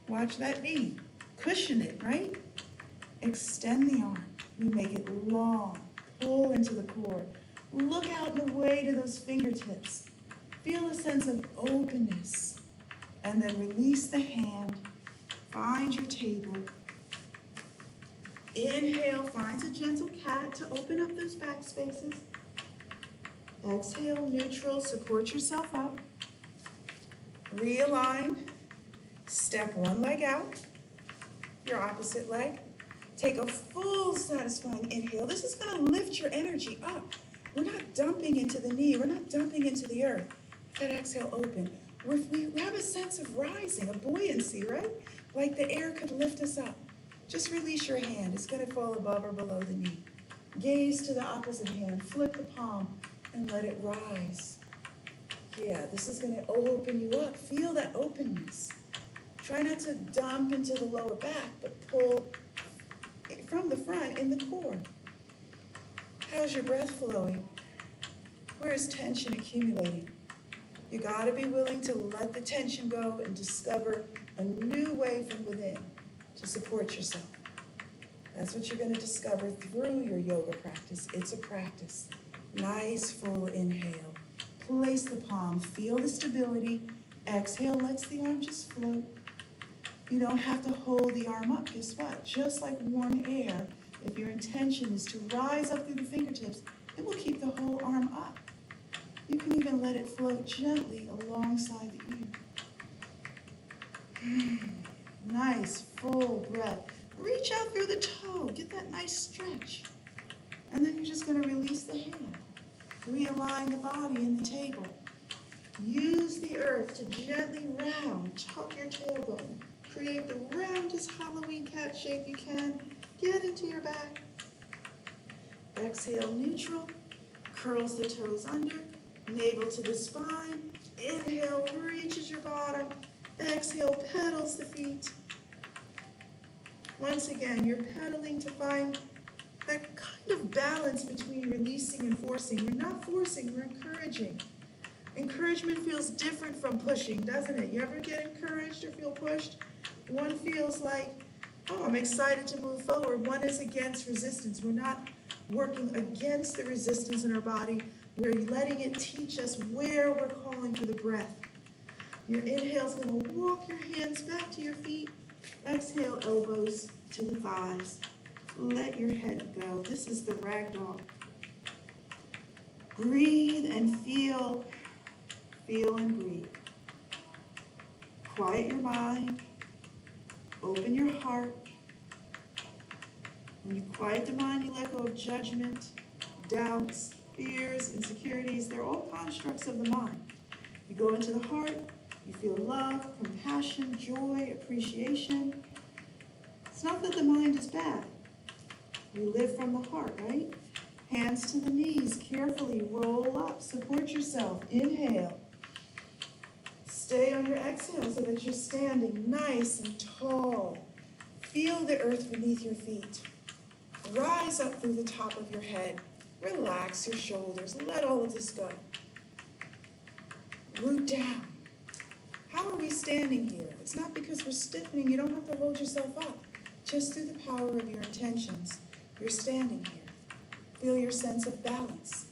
Watch that knee. Cushion it, right? Extend the arm. You make it long. Pull into the core. Look out and away to those fingertips. Feel a sense of openness. And then release the hand. Find your table. Inhale, find a gentle cat to open up those back spaces. Exhale, neutral, support yourself up. Realign. Step one leg out, your opposite leg. Take a full satisfying inhale. This is going to lift your energy up. We're not dumping into the knee. We're not dumping into the earth. That exhale open. We have a sense of rising, a buoyancy, right? Like the air could lift us up. Just release your hand. It's going to fall above or below the knee. Gaze to the opposite hand. Flip the palm and let it rise. Yeah, this is going to open you up. Feel that openness. Try not to dump into the lower back, but pull from the front in the core. How's your breath flowing? Where is tension accumulating? You got to be willing to let the tension go and discover a new way from within to support yourself. That's what you're going to discover through your yoga practice. It's a practice. Nice full inhale. Place the palm. Feel the stability. Exhale lets the arm just float. You don't have to hold the arm up. Guess what? Just like warm air, if your intention is to rise up through the fingertips, it will keep the whole arm up. You can even let it float gently alongside the ear. Nice, full breath. Reach out through the toe. Get that nice stretch. And then you're just going to release the hand. Realign the body in the table. Use the earth to gently round. Tuck your tailbone. Create the roundest Halloween cat shape you can. Get into your back. Exhale, neutral. Curls the toes under. Navel to the spine. Inhale, reaches your bottom. Exhale, pedals the feet. Once again, you're pedaling to find that kind of balance between releasing and forcing. We're not forcing, we're encouraging. Encouragement feels different from pushing, doesn't it? You ever get encouraged or feel pushed? One feels like, oh, I'm excited to move forward. One is against resistance. We're not working against the resistance in our body. We're letting it teach us where we're calling for the breath. Your inhale is going to walk your hands back to your feet. Exhale, elbows to the thighs. Let your head go. This is the ragdoll. Breathe and feel. Feel and breathe. Quiet your mind. Open your heart. When you quiet the mind, you let go of judgment, doubts, fears, insecurities. They're all constructs of the mind. You go into the heart. You feel love, compassion, joy, appreciation. It's not that the mind is bad. We live from the heart, right? Hands to the knees, carefully roll up, support yourself. Inhale. Stay on your exhale so that you're standing nice and tall. Feel the earth beneath your feet. Rise up through the top of your head. Relax your shoulders. Let all of this go. Root down. How are we standing here? It's not because we're stiffening. You don't have to hold yourself up. Just through the power of your intentions, you're standing here. Feel your sense of balance.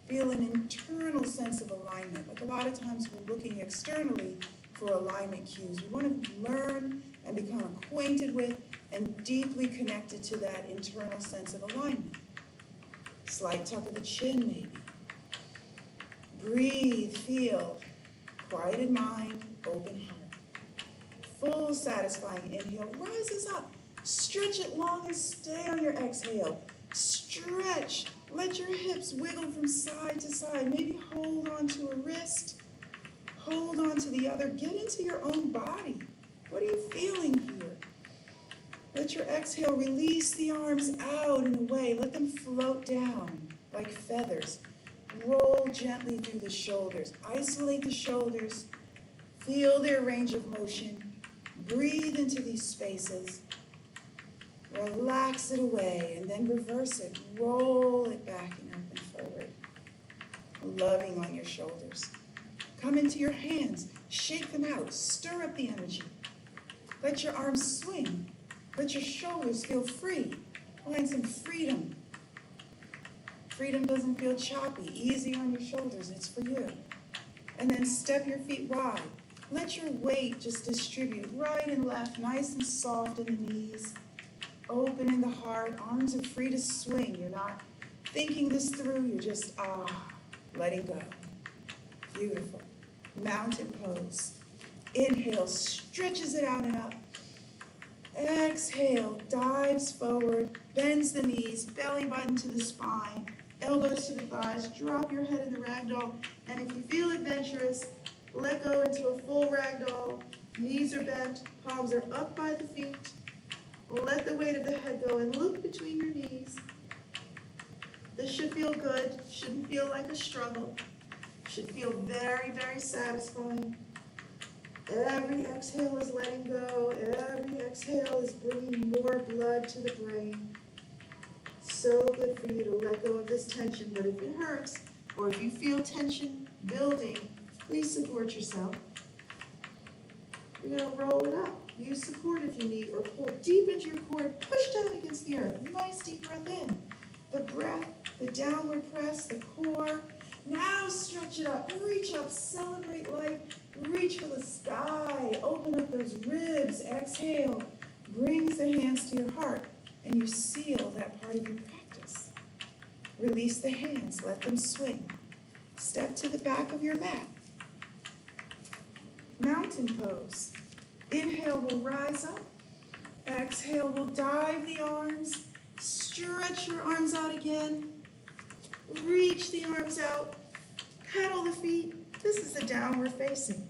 Feel an internal sense of alignment. Like a lot of times we're looking externally for alignment cues. We want to learn and become acquainted with and deeply connected to that internal sense of alignment. Slight tuck of the chin, maybe. Breathe, feel. Quieted mind, open heart. Full satisfying inhale rises up. Stretch it long and stay on your exhale. Stretch. Let your hips wiggle from side to side. Maybe hold on to a wrist. Hold on to the other. Get into your own body. What are you feeling here? Let your exhale release the arms out and away. Let them float down like feathers. Roll gently through the shoulders. Isolate the shoulders. Feel their range of motion. Breathe into these spaces. Relax it away and then reverse it. Roll it back and up and forward. Loving on your shoulders. Come into your hands. Shake them out. Stir up the energy. Let your arms swing. Let your shoulders feel free. Find some freedom. Freedom doesn't feel choppy. Easy on your shoulders. It's for you. And then step your feet wide. Let your weight just distribute right and left, nice and soft in the knees. Open in the heart. Arms are free to swing. You're not thinking this through. You're just, letting go. Beautiful. Mountain pose. Inhale, stretches it out and up. Exhale, dives forward, bends the knees, belly button to the spine, elbows to the thighs, drop your head in the ragdoll, and if you feel adventurous, let go into a full ragdoll. Knees are bent, palms are up by the feet. Let the weight of the head go and look between your knees. This should feel good, shouldn't feel like a struggle. Should feel very, very satisfying. Every exhale is letting go. Every exhale is bringing more blood to the brain. So good for you to let go of this tension, but if it hurts, or if you feel tension building, please support yourself. You're going to roll it up. Use support if you need, or pull deep into your core. Push down against the earth. Nice deep breath in. The breath, the downward press, the core. Now stretch it up. Reach up. Celebrate life. Reach for the sky. Open up those ribs. Exhale. Brings the hands to your heart, and you seal that part of your practice. Release the hands. Let them swing. Step to the back of your mat. Mountain pose. Inhale will rise up. Exhale will dive the arms. Stretch your arms out again. Reach the arms out. Pedal the feet. This is the downward facing.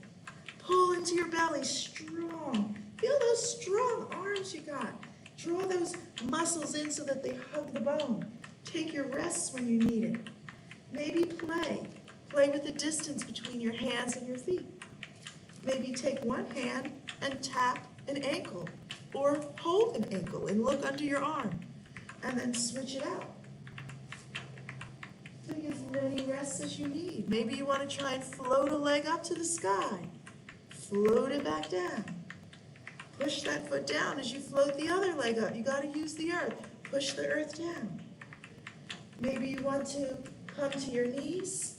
Pull into your belly strong. Feel those strong arms you got. Draw those muscles in so that they hug the bone. Take your rests when you need it. Maybe play. Play with the distance between your hands and your feet. Maybe take one hand and tap an ankle, or hold an ankle and look under your arm, and then switch it out. Take as many rests as you need. Maybe you want to try and float a leg up to the sky. Float it back down. Push that foot down as you float the other leg up. You got to use the earth. Push the earth down. Maybe you want to come to your knees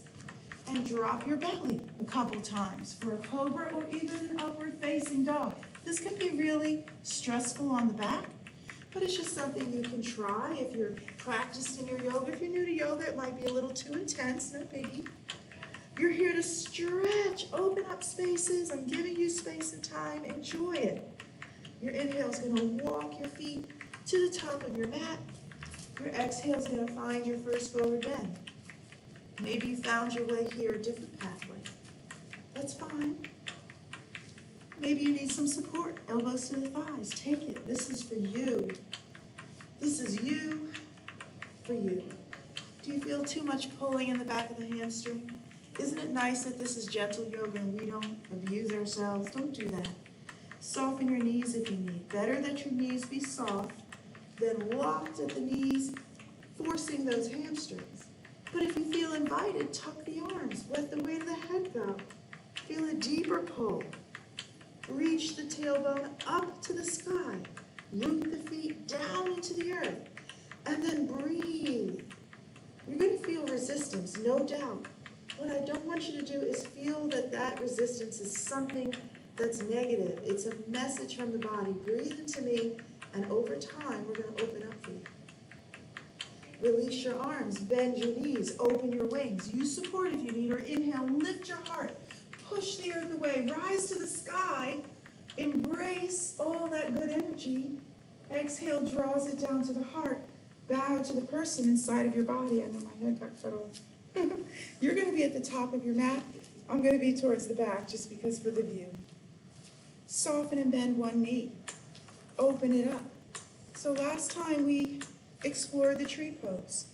and drop your belly a couple times for a cobra or even an upward facing dog. This can be really stressful on the back, but it's just something you can try if you're practiced in your yoga. If you're new to yoga, it might be a little too intense, no biggie. You're here to stretch, open up spaces. I'm giving you space and time. Enjoy it. Your inhale is going to walk your feet to the top of your mat. Your exhale is going to find your first forward bend. Maybe you found your way here a different pathway. That's fine. Maybe you need some support. Elbows to the thighs. Take it. This is for you. This is you for you. Do you feel too much pulling in the back of the hamstring? Isn't it nice that this is gentle yoga and we don't abuse ourselves? Don't do that. Soften your knees if you need. Better that your knees be soft than locked at the knees, forcing those hamstrings. But if you feel invited, tuck the arms. Let the weight of the head go. Feel a deeper pull. Reach the tailbone up to the sky. Root the feet down into the earth. And then breathe. You're going to feel resistance, no doubt. What I don't want you to do is feel that that resistance is something that's negative. It's a message from the body. Breathe into me, and over time, we're going to open up for you. Release your arms, bend your knees, open your wings. Use support if you need, or inhale, lift your heart. Push the earth away, rise to the sky. Embrace all that good energy. Exhale, draws it down to the heart. Bow to the person inside of your body. I know my head got cut off. You're going to be at the top of your mat. I'm going to be towards the back just because for the view. Soften and bend one knee. Open it up. So last time we explored the tree pose.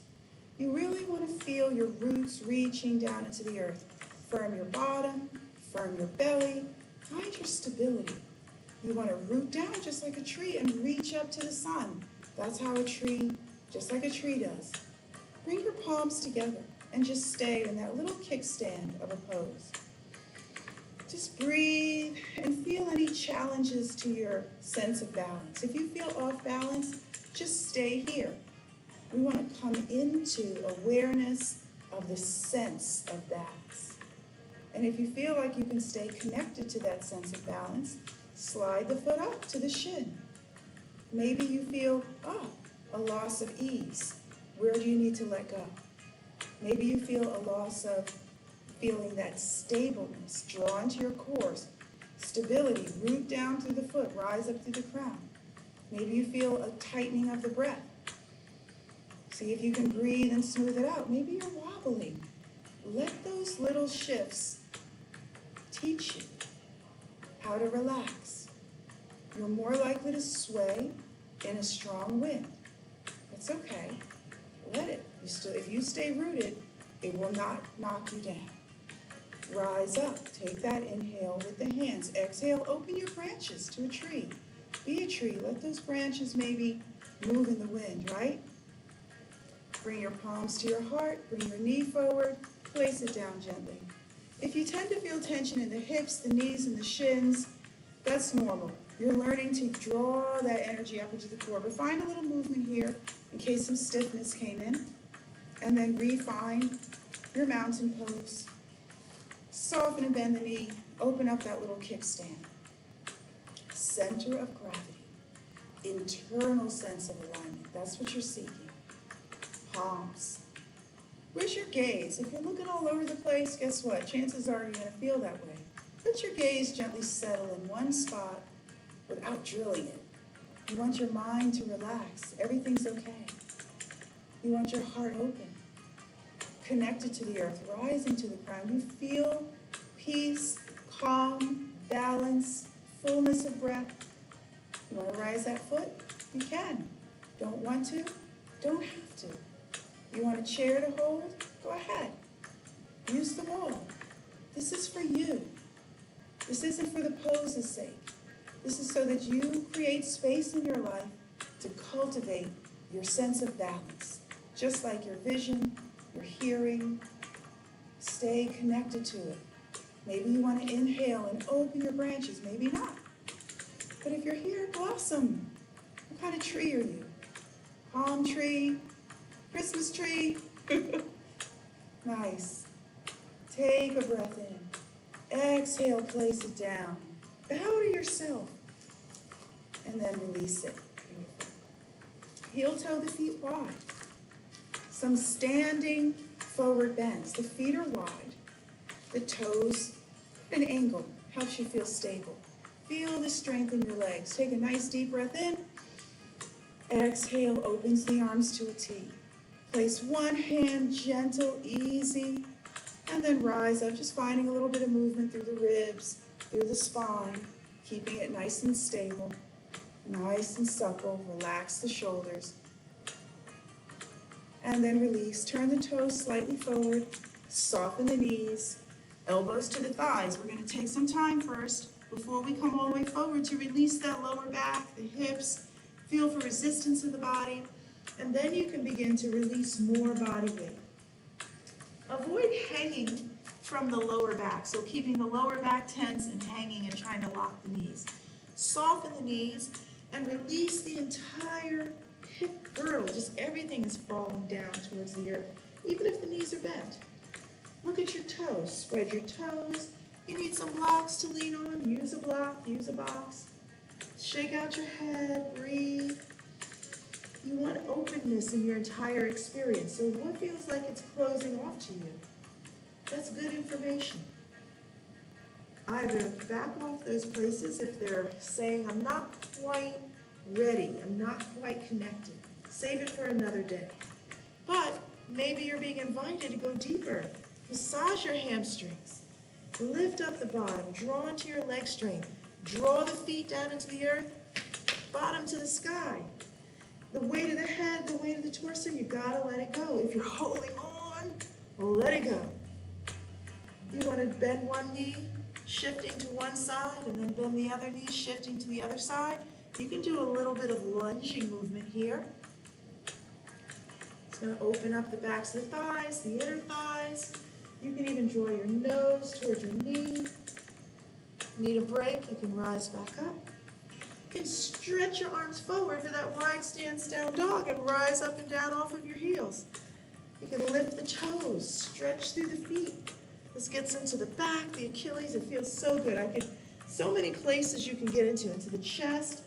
You really want to feel your roots reaching down into the earth. Firm your bottom, firm your belly, find your stability. You want to root down just like a tree and reach up to the sun. That's how a tree, just like a tree does. Bring your palms together and just stay in that little kickstand of a pose. Just breathe and feel any challenges to your sense of balance. If you feel off balance, just stay here. We want to come into awareness of the sense of balance. And if you feel like you can stay connected to that sense of balance, slide the foot up to the shin. Maybe you feel, a loss of ease. Where do you need to let go? Maybe you feel a loss of feeling that stableness. Draw into your core. Stability. Root down through the foot. Rise up through the crown. Maybe you feel a tightening of the breath. See if you can breathe and smooth it out. Maybe you're wobbling. Let those little shifts teach you how to relax. You're more likely to sway in a strong wind. It's okay. Let it. If you stay rooted, it will not knock you down. Rise up. Take that inhale with the hands. Exhale. Open your branches to a tree. Be a tree. Let those branches maybe move in the wind, right? Bring your palms to your heart. Bring your knee forward. Place it down gently. If you tend to feel tension in the hips, the knees, and the shins, that's normal. You're learning to draw that energy up into the core. But find a little movement here in case some stiffness came in. And then refine your mountain pose. Soften and bend the knee. Open up that little kickstand. Center of gravity. Internal sense of alignment. That's what you're seeking. Palms. Where's your gaze? If you're looking all over the place, guess what? Chances are you're going to feel that way. Let your gaze gently settle in one spot without drilling it. You want your mind to relax. Everything's okay. You want your heart open, connected to the earth, rising to the ground. You feel peace, calm, balance, fullness of breath. You want to rise that foot? You can. Don't want to? Don't have to. You want a chair to hold? Go ahead. Use the wall. This is for you. This isn't for the pose's sake. This is so that you create space in your life to cultivate your sense of balance. Just like your vision, your hearing, stay connected to it. Maybe you want to inhale and open your branches, maybe not. But if you're here, blossom. What kind of tree are you? Palm tree? Christmas tree? Nice. Take a breath in. Exhale, place it down. Bow to yourself. And then release it. Heel toe the feet wide. Some standing forward bends. The feet are wide. The toes at an angle. Helps you feel stable. Feel the strength in your legs. Take a nice deep breath in. Exhale, opens the arms to a T. Place one hand, gentle, easy, and then rise up, just finding a little bit of movement through the ribs, through the spine, keeping it nice and stable, nice and supple. Relax the shoulders. And then release. Turn the toes slightly forward. Soften the knees. Elbows to the thighs. We're going to take some time first before we come all the way forward to release that lower back, the hips. Feel for resistance in the body. And then you can begin to release more body weight. Avoid hanging from the lower back. So keeping the lower back tense and hanging and trying to lock the knees. Soften the knees and release the entire hip girdle. Just everything is falling down towards the earth, even if the knees are bent. Look at your toes. Spread your toes. You need some blocks to lean on. Use a block. Use a box. Shake out your head. Breathe. You want openness in your entire experience. So what feels like it's closing off to you? That's good information. Either back off those places if they're saying, I'm not quite ready, I'm not quite connected. Save it for another day. But maybe you're being invited to go deeper. Massage your hamstrings. Lift up the bottom. Draw into your leg strength. Draw the feet down into the earth. Bottom to the sky. The weight of the head, the weight of the torso, you gotta let it go. If you're holding on, let it go. You want to bend one knee, shifting to one side, and then bend the other knee, shifting to the other side. You can do a little bit of lunging movement here. It's going to open up the backs of the thighs, the inner thighs. You can even draw your nose towards your knee. Need a break, you can rise back up. You can stretch your arms forward for that wide stance down dog and rise up and down off of your heels. You can lift the toes, stretch through the feet. This gets into the back, the Achilles. It feels so good. So many places you can get into the chest.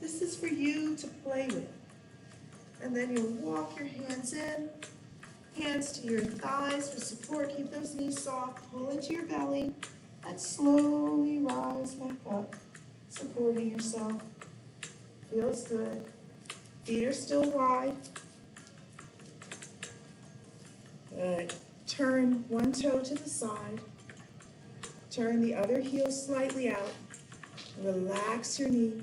This is for you to play with. And then you'll walk your hands in, hands to your thighs for support. Keep those knees soft. Pull into your belly and slowly rise back up, supporting yourself. Feels good. Feet are still wide. Good. Turn one toe to the side. Turn the other heel slightly out. Relax your knee.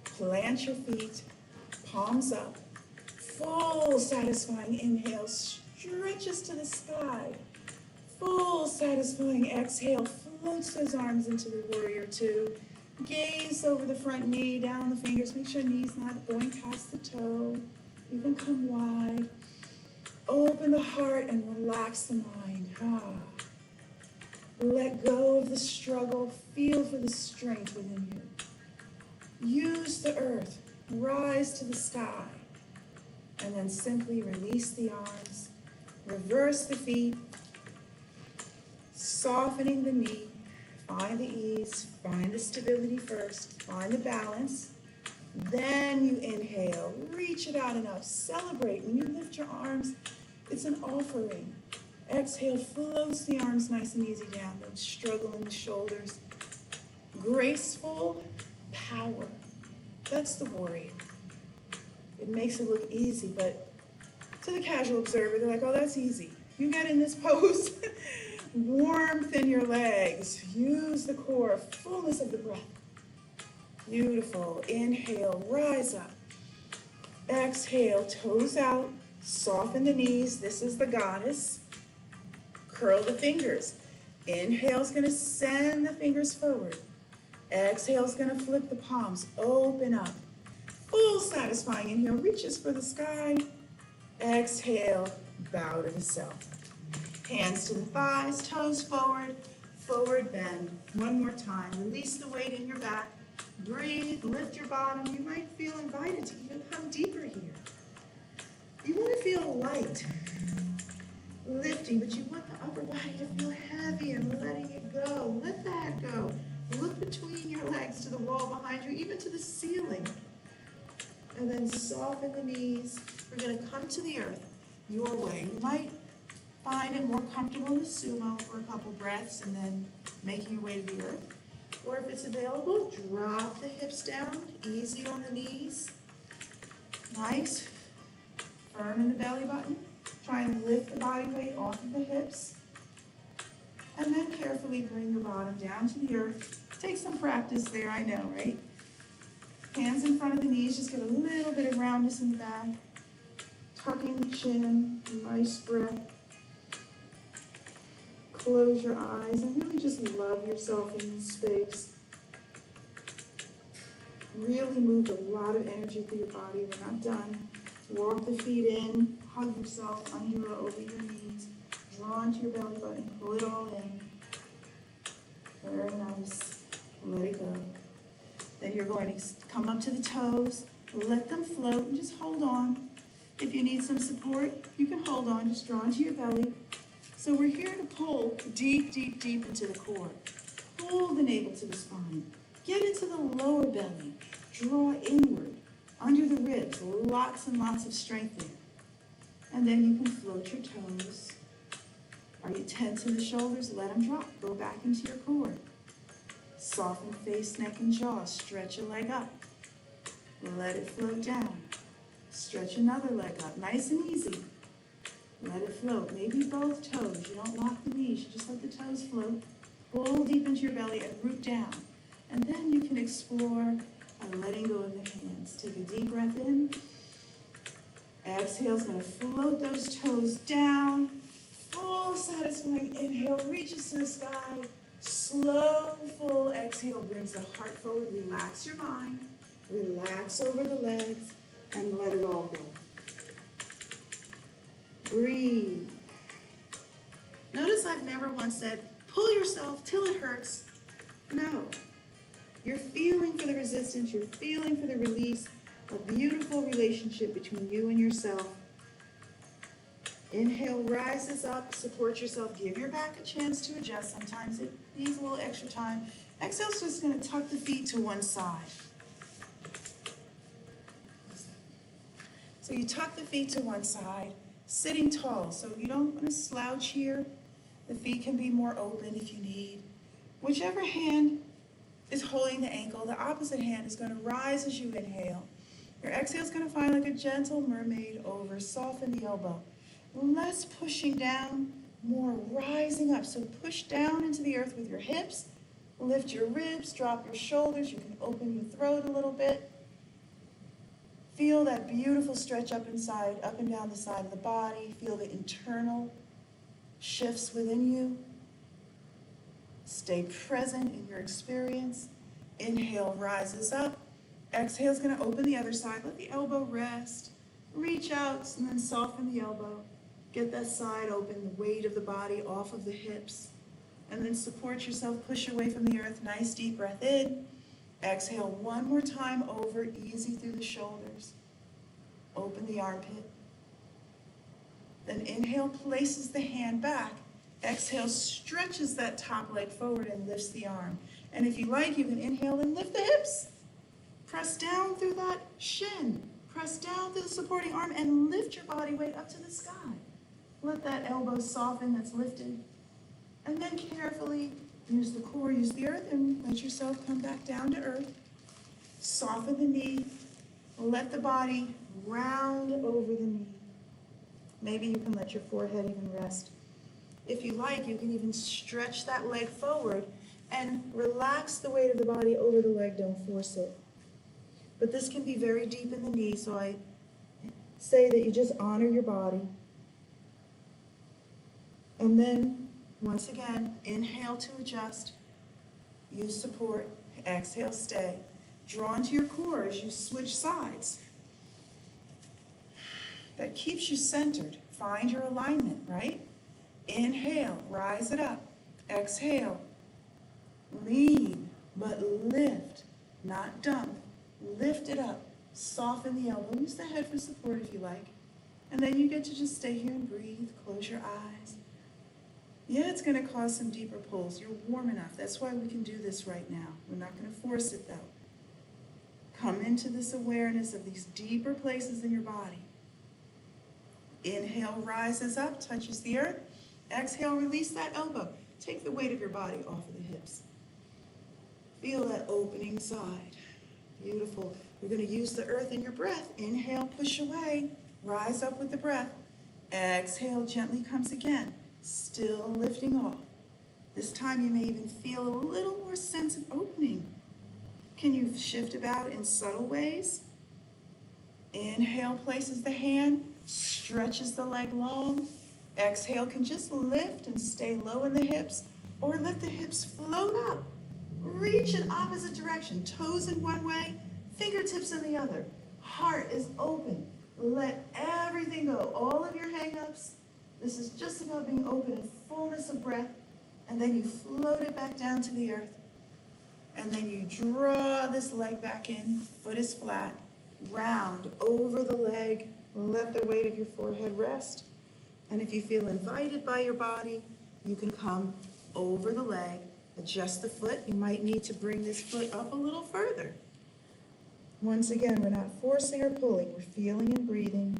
Plant your feet. Palms up. Full satisfying inhale. Stretches to the sky. Full satisfying exhale. Floats those arms into the warrior two. Gaze over the front knee, down the fingers. Make sure knee's not going past the toe. You can come wide. Open the heart and relax the mind. Let go of the struggle. Feel for the strength within you. Use the earth. Rise to the sky. And then simply release the arms. Reverse the feet. Softening the knee. Find the ease. Find the stability first. Find the balance. Then you inhale. Reach it out enough. Celebrate. When you lift your arms, it's an offering. Exhale, floats the arms nice and easy down. Don't struggle in the shoulders. Graceful power. That's the warrior. It makes it look easy, but to the casual observer, they're like, oh, that's easy. You get in this pose. Warmth in your legs. Use the core. Fullness of the breath. Beautiful. Inhale, rise up. Exhale, toes out. Soften the knees. This is the goddess. Curl the fingers. Inhale's going to send the fingers forward. Exhale's going to flip the palms. Open up. Full satisfying inhale. Reaches for the sky. Exhale, bow to the self. Hands to the thighs, toes forward. Forward bend. One more time. Release the weight in your back. Breathe, lift your bottom. You might feel invited to even come deeper here. You want to feel light, lifting, but you want the upper body to feel heavy and letting it go. Let that go. Look between your legs to the wall behind you, even to the ceiling. And then soften the knees. We're going to come to the earth your way. You might find it more comfortable in the sumo for a couple breaths and then making your way to the earth. Or if it's available, drop the hips down, easy on the knees. Nice. Firm in the belly button. Try and lift the body weight off of the hips. And then carefully bring your bottom down to the earth. Take some practice there, I know, right? Hands in front of the knees, just get a little bit of roundness in the back. Tucking the chin, nice breath. Close your eyes and really just love yourself in this space. Really move a lot of energy through your body. We're not done. Walk the feet in, hug yourself under or over your knees. Draw into your belly button, pull it all in. Very nice. Let it go. Then you're going to come up to the toes, let them float, and just hold on. If you need some support, you can hold on, just draw into your belly. So we're here to pull deep, deep, deep into the core. Pull the navel to the spine. Get into the lower belly. Draw inward, under the ribs. Lots and lots of strength there. And then you can float your toes. Are you tense in the shoulders? Let them drop. Go back into your core. Soften face, neck, and jaw. Stretch a leg up. Let it float down. Stretch another leg up. Nice and easy. Let it float. Maybe both toes. You don't lock the knees. You just let the toes float. Pull deep into your belly and root down. And then you can explore letting go of the hands. Take a deep breath in. Exhale's going to float those toes down. Full satisfying inhale reaches to the sky. Slow, full exhale brings the heart forward. Relax your mind. Relax over the legs and let it all go. Breathe. Notice I've never once said, pull yourself till it hurts. No. You're feeling for the resistance. You're feeling for the release. A beautiful relationship between you and yourself. Inhale rises up. Support yourself. Give your back a chance to adjust. Sometimes it needs a little extra time. Exhale's just going to tuck the feet to one side. So you tuck the feet to one side, sitting tall. So you don't want to slouch here. The feet can be more open if you need. Whichever hand is holding the ankle. The opposite hand is going to rise as you inhale. Your exhale is going to find like a gentle mermaid over. Soften the elbow. Less pushing down, more rising up. So push down into the earth with your hips. Lift your ribs, drop your shoulders. You can open your throat a little bit. Feel that beautiful stretch up inside, up and down the side of the body. Feel the internal shifts within you. Stay present in your experience. Inhale rises up. Exhale is going to open the other side. Let the elbow rest. Reach out and then soften the elbow. Get that side open, the weight of the body off of the hips. And then support yourself, push away from the earth. Nice deep breath in. Exhale one more time over, easy through the shoulders. Open the armpit. Then inhale, places the hand back. Exhale, stretches that top leg forward and lifts the arm. And if you like, you can inhale and lift the hips. Press down through that shin. Press down through the supporting arm and lift your body weight up to the sky. Let that elbow soften that's lifted. And then carefully use the core, use the earth, and let yourself come back down to earth. Soften the knee. Let the body round over the knee. Maybe you can let your forehead even rest. If you like, you can even stretch that leg forward and relax the weight of the body over the leg. Don't force it. But this can be very deep in the knee, so I say that you just honor your body. And then, once again, inhale to adjust. Use support. Exhale, stay. Draw into your core as you switch sides. That keeps you centered. Find your alignment, right? Inhale, rise it up. Exhale, lean, but lift, not dump. Lift it up. Soften the elbow. Use the head for support if you like. And then you get to just stay here and breathe. Close your eyes. Yeah, it's going to cause some deeper pulls. You're warm enough. That's why we can do this right now. We're not going to force it, though. Come into this awareness of these deeper places in your body. Inhale, rises up, touches the earth. Exhale, release that elbow. Take the weight of your body off of the hips. Feel that opening side. Beautiful. We're going to use the earth in your breath. Inhale, push away. Rise up with the breath. Exhale, gently comes again. Still lifting off. This time you may even feel a little more sense of opening. Can you shift about in subtle ways? Inhale, places the hand, stretches the leg long. Exhale can just lift and stay low in the hips, or let the hips float up. Reach in opposite direction, toes in one way, fingertips in the other. Heart is open. Let everything go, all of your hang-ups. This is just about being open in fullness of breath, and then you float it back down to the earth. And then you draw this leg back in, foot is flat, round over the leg, let the weight of your forehead rest. And if you feel invited by your body, you can come over the leg, adjust the foot. You might need to bring this foot up a little further. Once again, we're not forcing or pulling, we're feeling and breathing.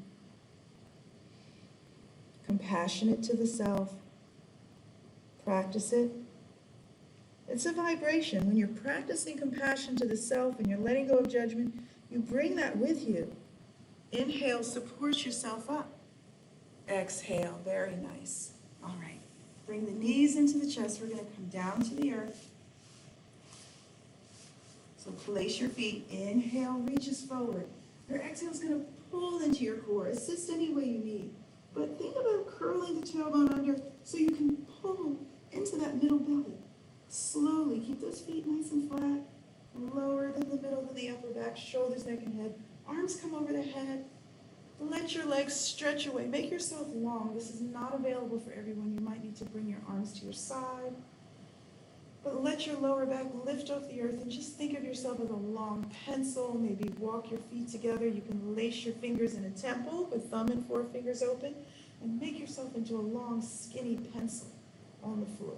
Compassionate to the self. Practice it. It's a vibration. When you're practicing compassion to the self and you're letting go of judgment, you bring that with you. Inhale, support yourself up. Exhale, very nice. All right, bring the knees into the chest. We're going to come down to the earth. So place your feet. Inhale, reaches forward. Your exhale is going to pull into your core. Assist any way you need. But think about curling the tailbone under so you can pull into that middle belly. Slowly, keep those feet nice and flat. Lower than the middle of the upper back, shoulders, neck, and head. Arms come over the head. Let your legs stretch away. Make yourself long. This is not available for everyone. You might need to bring your arms to your side. But let your lower back lift off the earth and just think of yourself as a long pencil. Maybe walk your feet together. You can lace your fingers in a temple with thumb and forefingers open and make yourself into a long, skinny pencil on the floor.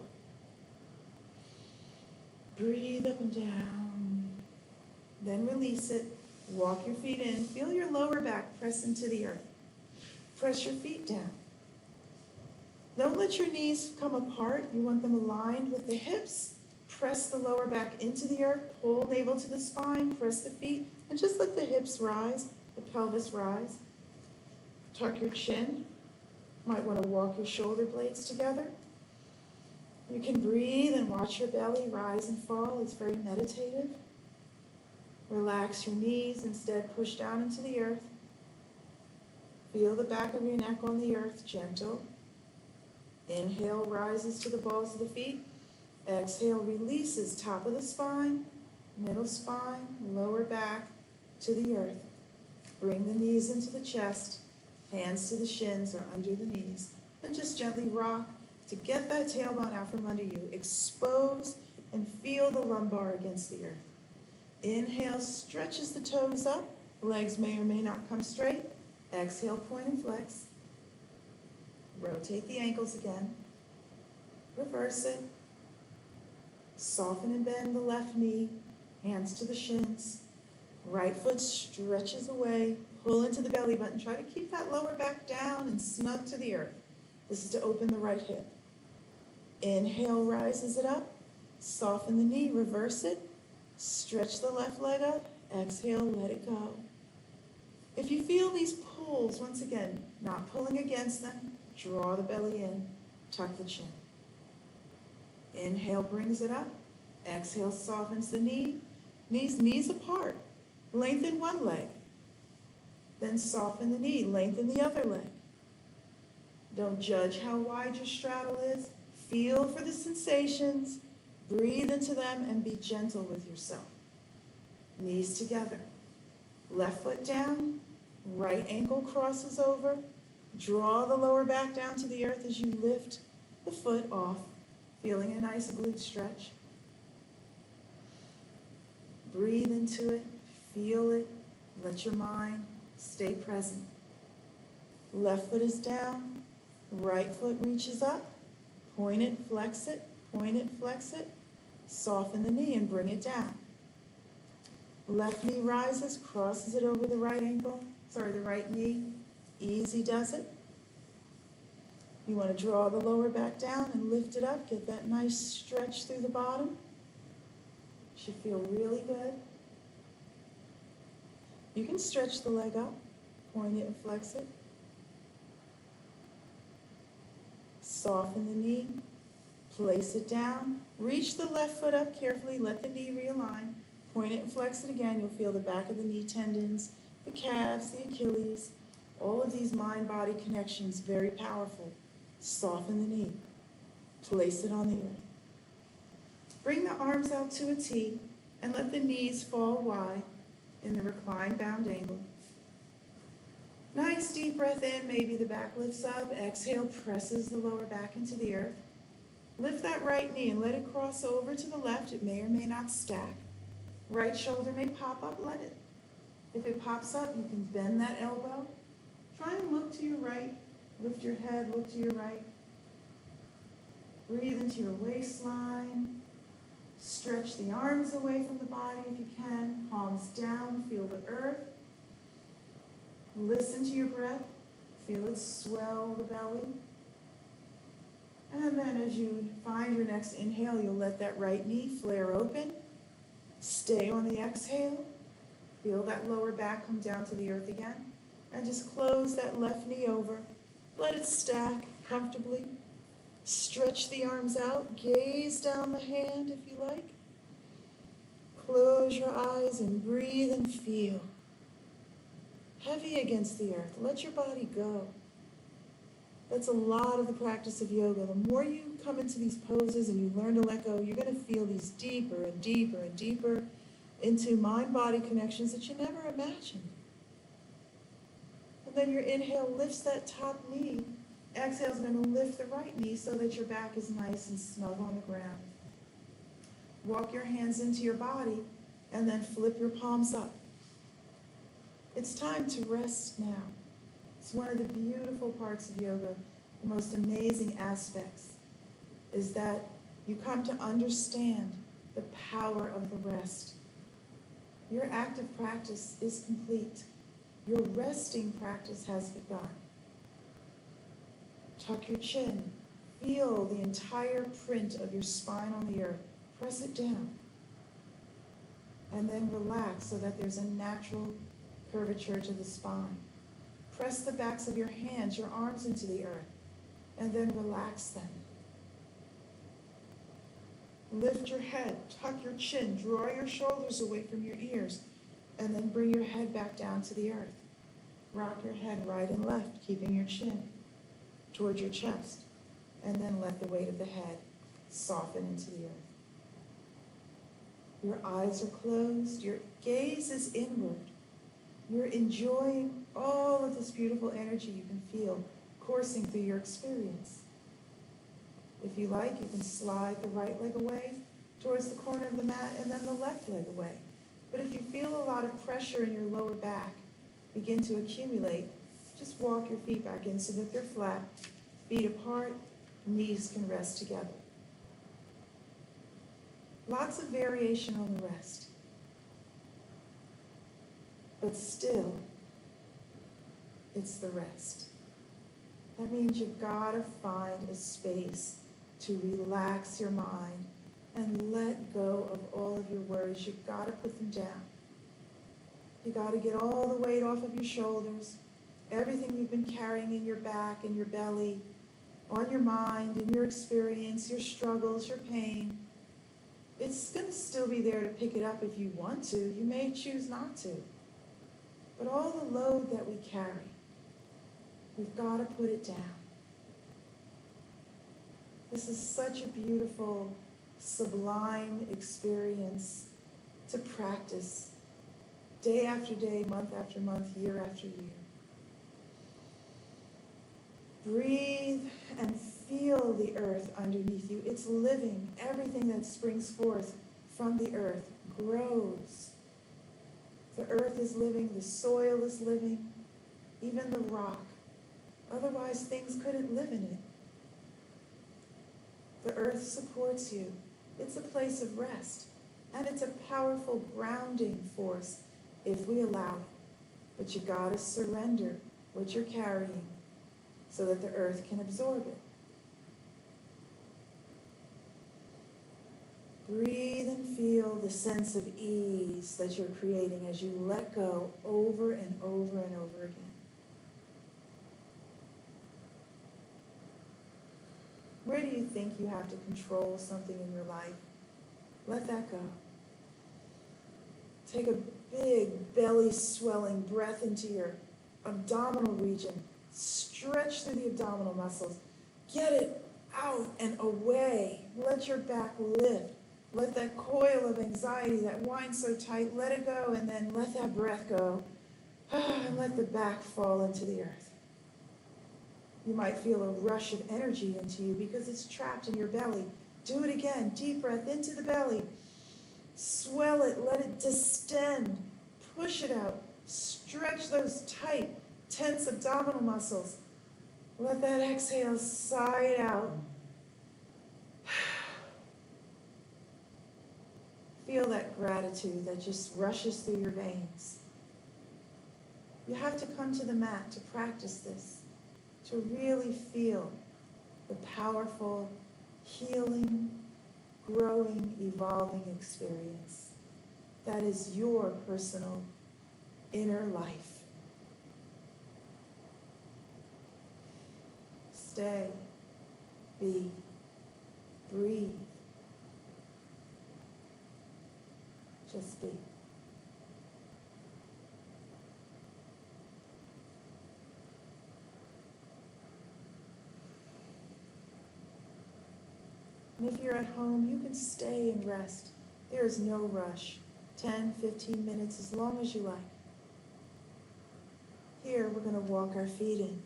Breathe up and down. Then release it. Walk your feet in. Feel your lower back press into the earth. Press your feet down. Don't let your knees come apart. You want them aligned with the hips. Press the lower back into the earth, pull navel to the spine, press the feet, and just let the hips rise, the pelvis rise. Tuck your chin. Might want to walk your shoulder blades together. You can breathe and watch your belly rise and fall. It's very meditative. Relax your knees, instead push down into the earth. Feel the back of your neck on the earth, gentle. Inhale, rises to the balls of the feet. Exhale, releases top of the spine, middle spine, lower back to the earth. Bring the knees into the chest, hands to the shins or under the knees, and just gently rock to get that tailbone out from under you. Expose and feel the lumbar against the earth. Inhale, stretches the toes up. Legs may or may not come straight. Exhale, point and flex. Rotate the ankles again. Reverse it. Soften and bend the left knee. Hands to the shins. Right foot stretches away. Pull into the belly button. Try to keep that lower back down and snug to the earth. This is to open the right hip. Inhale, rises it up. Soften the knee. Reverse it. Stretch the left leg up. Exhale, let it go. If you feel these pulls, once again, not pulling against them, draw the belly in, tuck the chin. Inhale, brings it up. Exhale, softens the knee. Knees apart. Lengthen one leg. Then soften the knee, lengthen the other leg. Don't judge how wide your straddle is. Feel for the sensations. Breathe into them and be gentle with yourself. Knees together. Left foot down. Right ankle crosses over. Draw the lower back down to the earth as you lift the foot off, feeling a nice glute stretch. Breathe into it, feel it, let your mind stay present. Left foot is down, right foot reaches up, point it, flex it, point it, flex it, soften the knee and bring it down. Left knee rises, crosses it over the right knee. Easy does it. You want to draw the lower back down and lift it up. Get that nice stretch through the bottom. Should feel really good. You can stretch the leg up, point it and flex it. Soften the knee, place it down. Reach the left foot up carefully, let the knee realign. Point it and flex it again. You'll feel the back of the knee tendons, the calves, the Achilles. All of these mind-body connections, very powerful. Soften the knee. Place it on the earth. Bring the arms out to a T and let the knees fall wide in the reclined bound angle. Nice deep breath in, maybe the back lifts up. Exhale, presses the lower back into the earth. Lift that right knee and let it cross over to the left. It may or may not stack. Right shoulder may pop up, let it. If it pops up, you can bend that elbow. Try and look to your right. Lift your head, look to your right. Breathe into your waistline. Stretch the arms away from the body if you can. Palms down, feel the earth. Listen to your breath. Feel it swell the belly. And then as you find your next inhale, you'll let that right knee flare open. Stay on the exhale. Feel that lower back come down to the earth again. And just close that left knee over. Let it stack comfortably. Stretch the arms out. Gaze down the hand if you like. Close your eyes and breathe and feel. Heavy against the earth. Let your body go. That's a lot of the practice of yoga. The more you come into these poses and you learn to let go, you're going to feel these deeper and deeper and deeper into mind-body connections that you never imagined. And then your inhale lifts that top knee. Exhale is going to lift the right knee so that your back is nice and snug on the ground. Walk your hands into your body and then flip your palms up. It's time to rest now. It's one of the beautiful parts of yoga, the most amazing aspects, is that you come to understand the power of the rest. Your active practice is complete. Your resting practice has begun. Tuck your chin. Feel the entire print of your spine on the earth. Press it down. And then relax so that there's a natural curvature to the spine. Press the backs of your hands, your arms into the earth, and then relax them. Lift your head, tuck your chin, draw your shoulders away from your ears, and then bring your head back down to the earth. Rock your head right and left, keeping your chin towards your chest, and then let the weight of the head soften into the earth. Your eyes are closed, your gaze is inward. You're enjoying all of this beautiful energy you can feel coursing through your experience. If you like, you can slide the right leg away towards the corner of the mat and then the left leg away. But if you feel a lot of pressure in your lower back begin to accumulate, just walk your feet back in so that they're flat, feet apart, knees can rest together. Lots of variation on the rest. But still, it's the rest. That means you've got to find a space to relax your mind and let go of all of your worries. You've got to put them down. You've got to get all the weight off of your shoulders, everything you've been carrying in your back and your belly, on your mind, in your experience, your struggles, your pain. It's going to still be there to pick it up if you want to. You may choose not to. But all the load that we carry, we've got to put it down. This is such a beautiful, sublime experience to practice day after day, month after month, year after year. Breathe and feel the earth underneath you. It's living. Everything that springs forth from the earth grows. The earth is living, the soil is living, even the rock. Otherwise, things couldn't live in it. The earth supports you. It's a place of rest, and it's a powerful grounding force if we allow it. But you gotta surrender what you're carrying so that the earth can absorb it. Breathe and feel the sense of ease that you're creating as you let go over and over and over again. Where do you think you have to control something in your life? Let that go. Take a big belly swelling breath into your abdominal region. Stretch through the abdominal muscles. Get it out and away. Let your back lift. Let that coil of anxiety that winds so tight, let it go, and then let that breath go. And let the back fall into the earth. You might feel a rush of energy into you because it's trapped in your belly. Do it again. Deep breath into the belly. Swell it. Let it distend. Push it out. Stretch those tight, tense abdominal muscles. Let that exhale sigh it out. Feel that gratitude that just rushes through your veins. You have to come to the mat to practice this, to really feel the powerful, healing, growing, evolving experience that is your personal inner life. Stay, be, breathe. Just be. And if you're at home, you can stay and rest. There is no rush. 10, 15 minutes, as long as you like. Here, we're going to walk our feet in.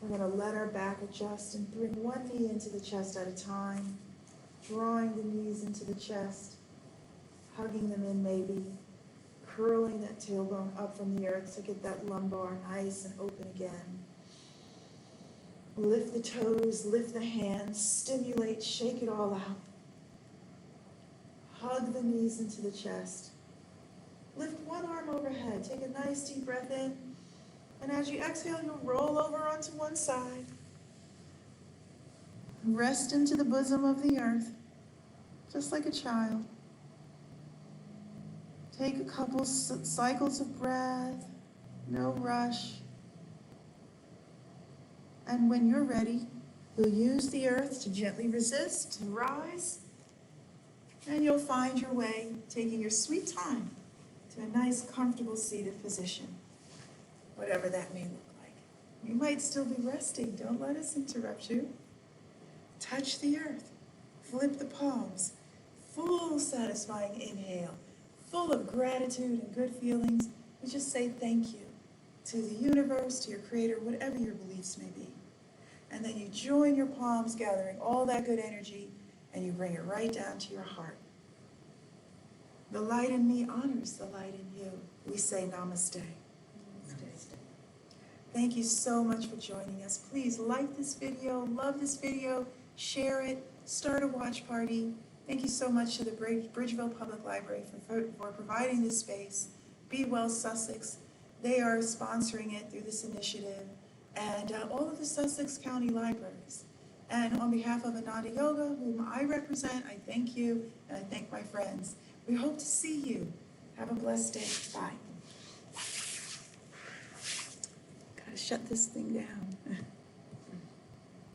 We're going to let our back adjust and bring one knee into the chest at a time, drawing the knees into the chest, hugging them in maybe, curling that tailbone up from the earth to get that lumbar nice and open again. Lift the toes, lift the hands, stimulate, shake it all out. Hug the knees into the chest. Lift one arm overhead. Take a nice deep breath in. And as you exhale, you'll roll over onto one side. Rest into the bosom of the earth. just like a child. Take a couple cycles of breath, no rush. And when you're ready, you'll use the earth to gently resist, to rise, and you'll find your way, taking your sweet time, to a nice, comfortable seated position, whatever that may look like. You might still be resting. Don't let us interrupt you. Touch the earth. Flip the palms. Full satisfying inhale, full of gratitude and good feelings. We just say thank you to the universe, to your creator, whatever your beliefs may be. And then you join your palms, gathering all that good energy, and you bring it right down to your heart. The light in me honors the light in you. We say namaste. Namaste. Thank you so much for joining us. Please like this video, love this video, share it, start a watch party. Thank you so much to the Bridgeville Public Library for providing this space. Be Well Sussex, they are sponsoring it through this initiative, and all of the Sussex County Libraries. And on behalf of Ananda Yoga, whom I represent, I thank you, and I thank my friends. We hope to see you. Have a blessed day. Bye. Gotta shut this thing down.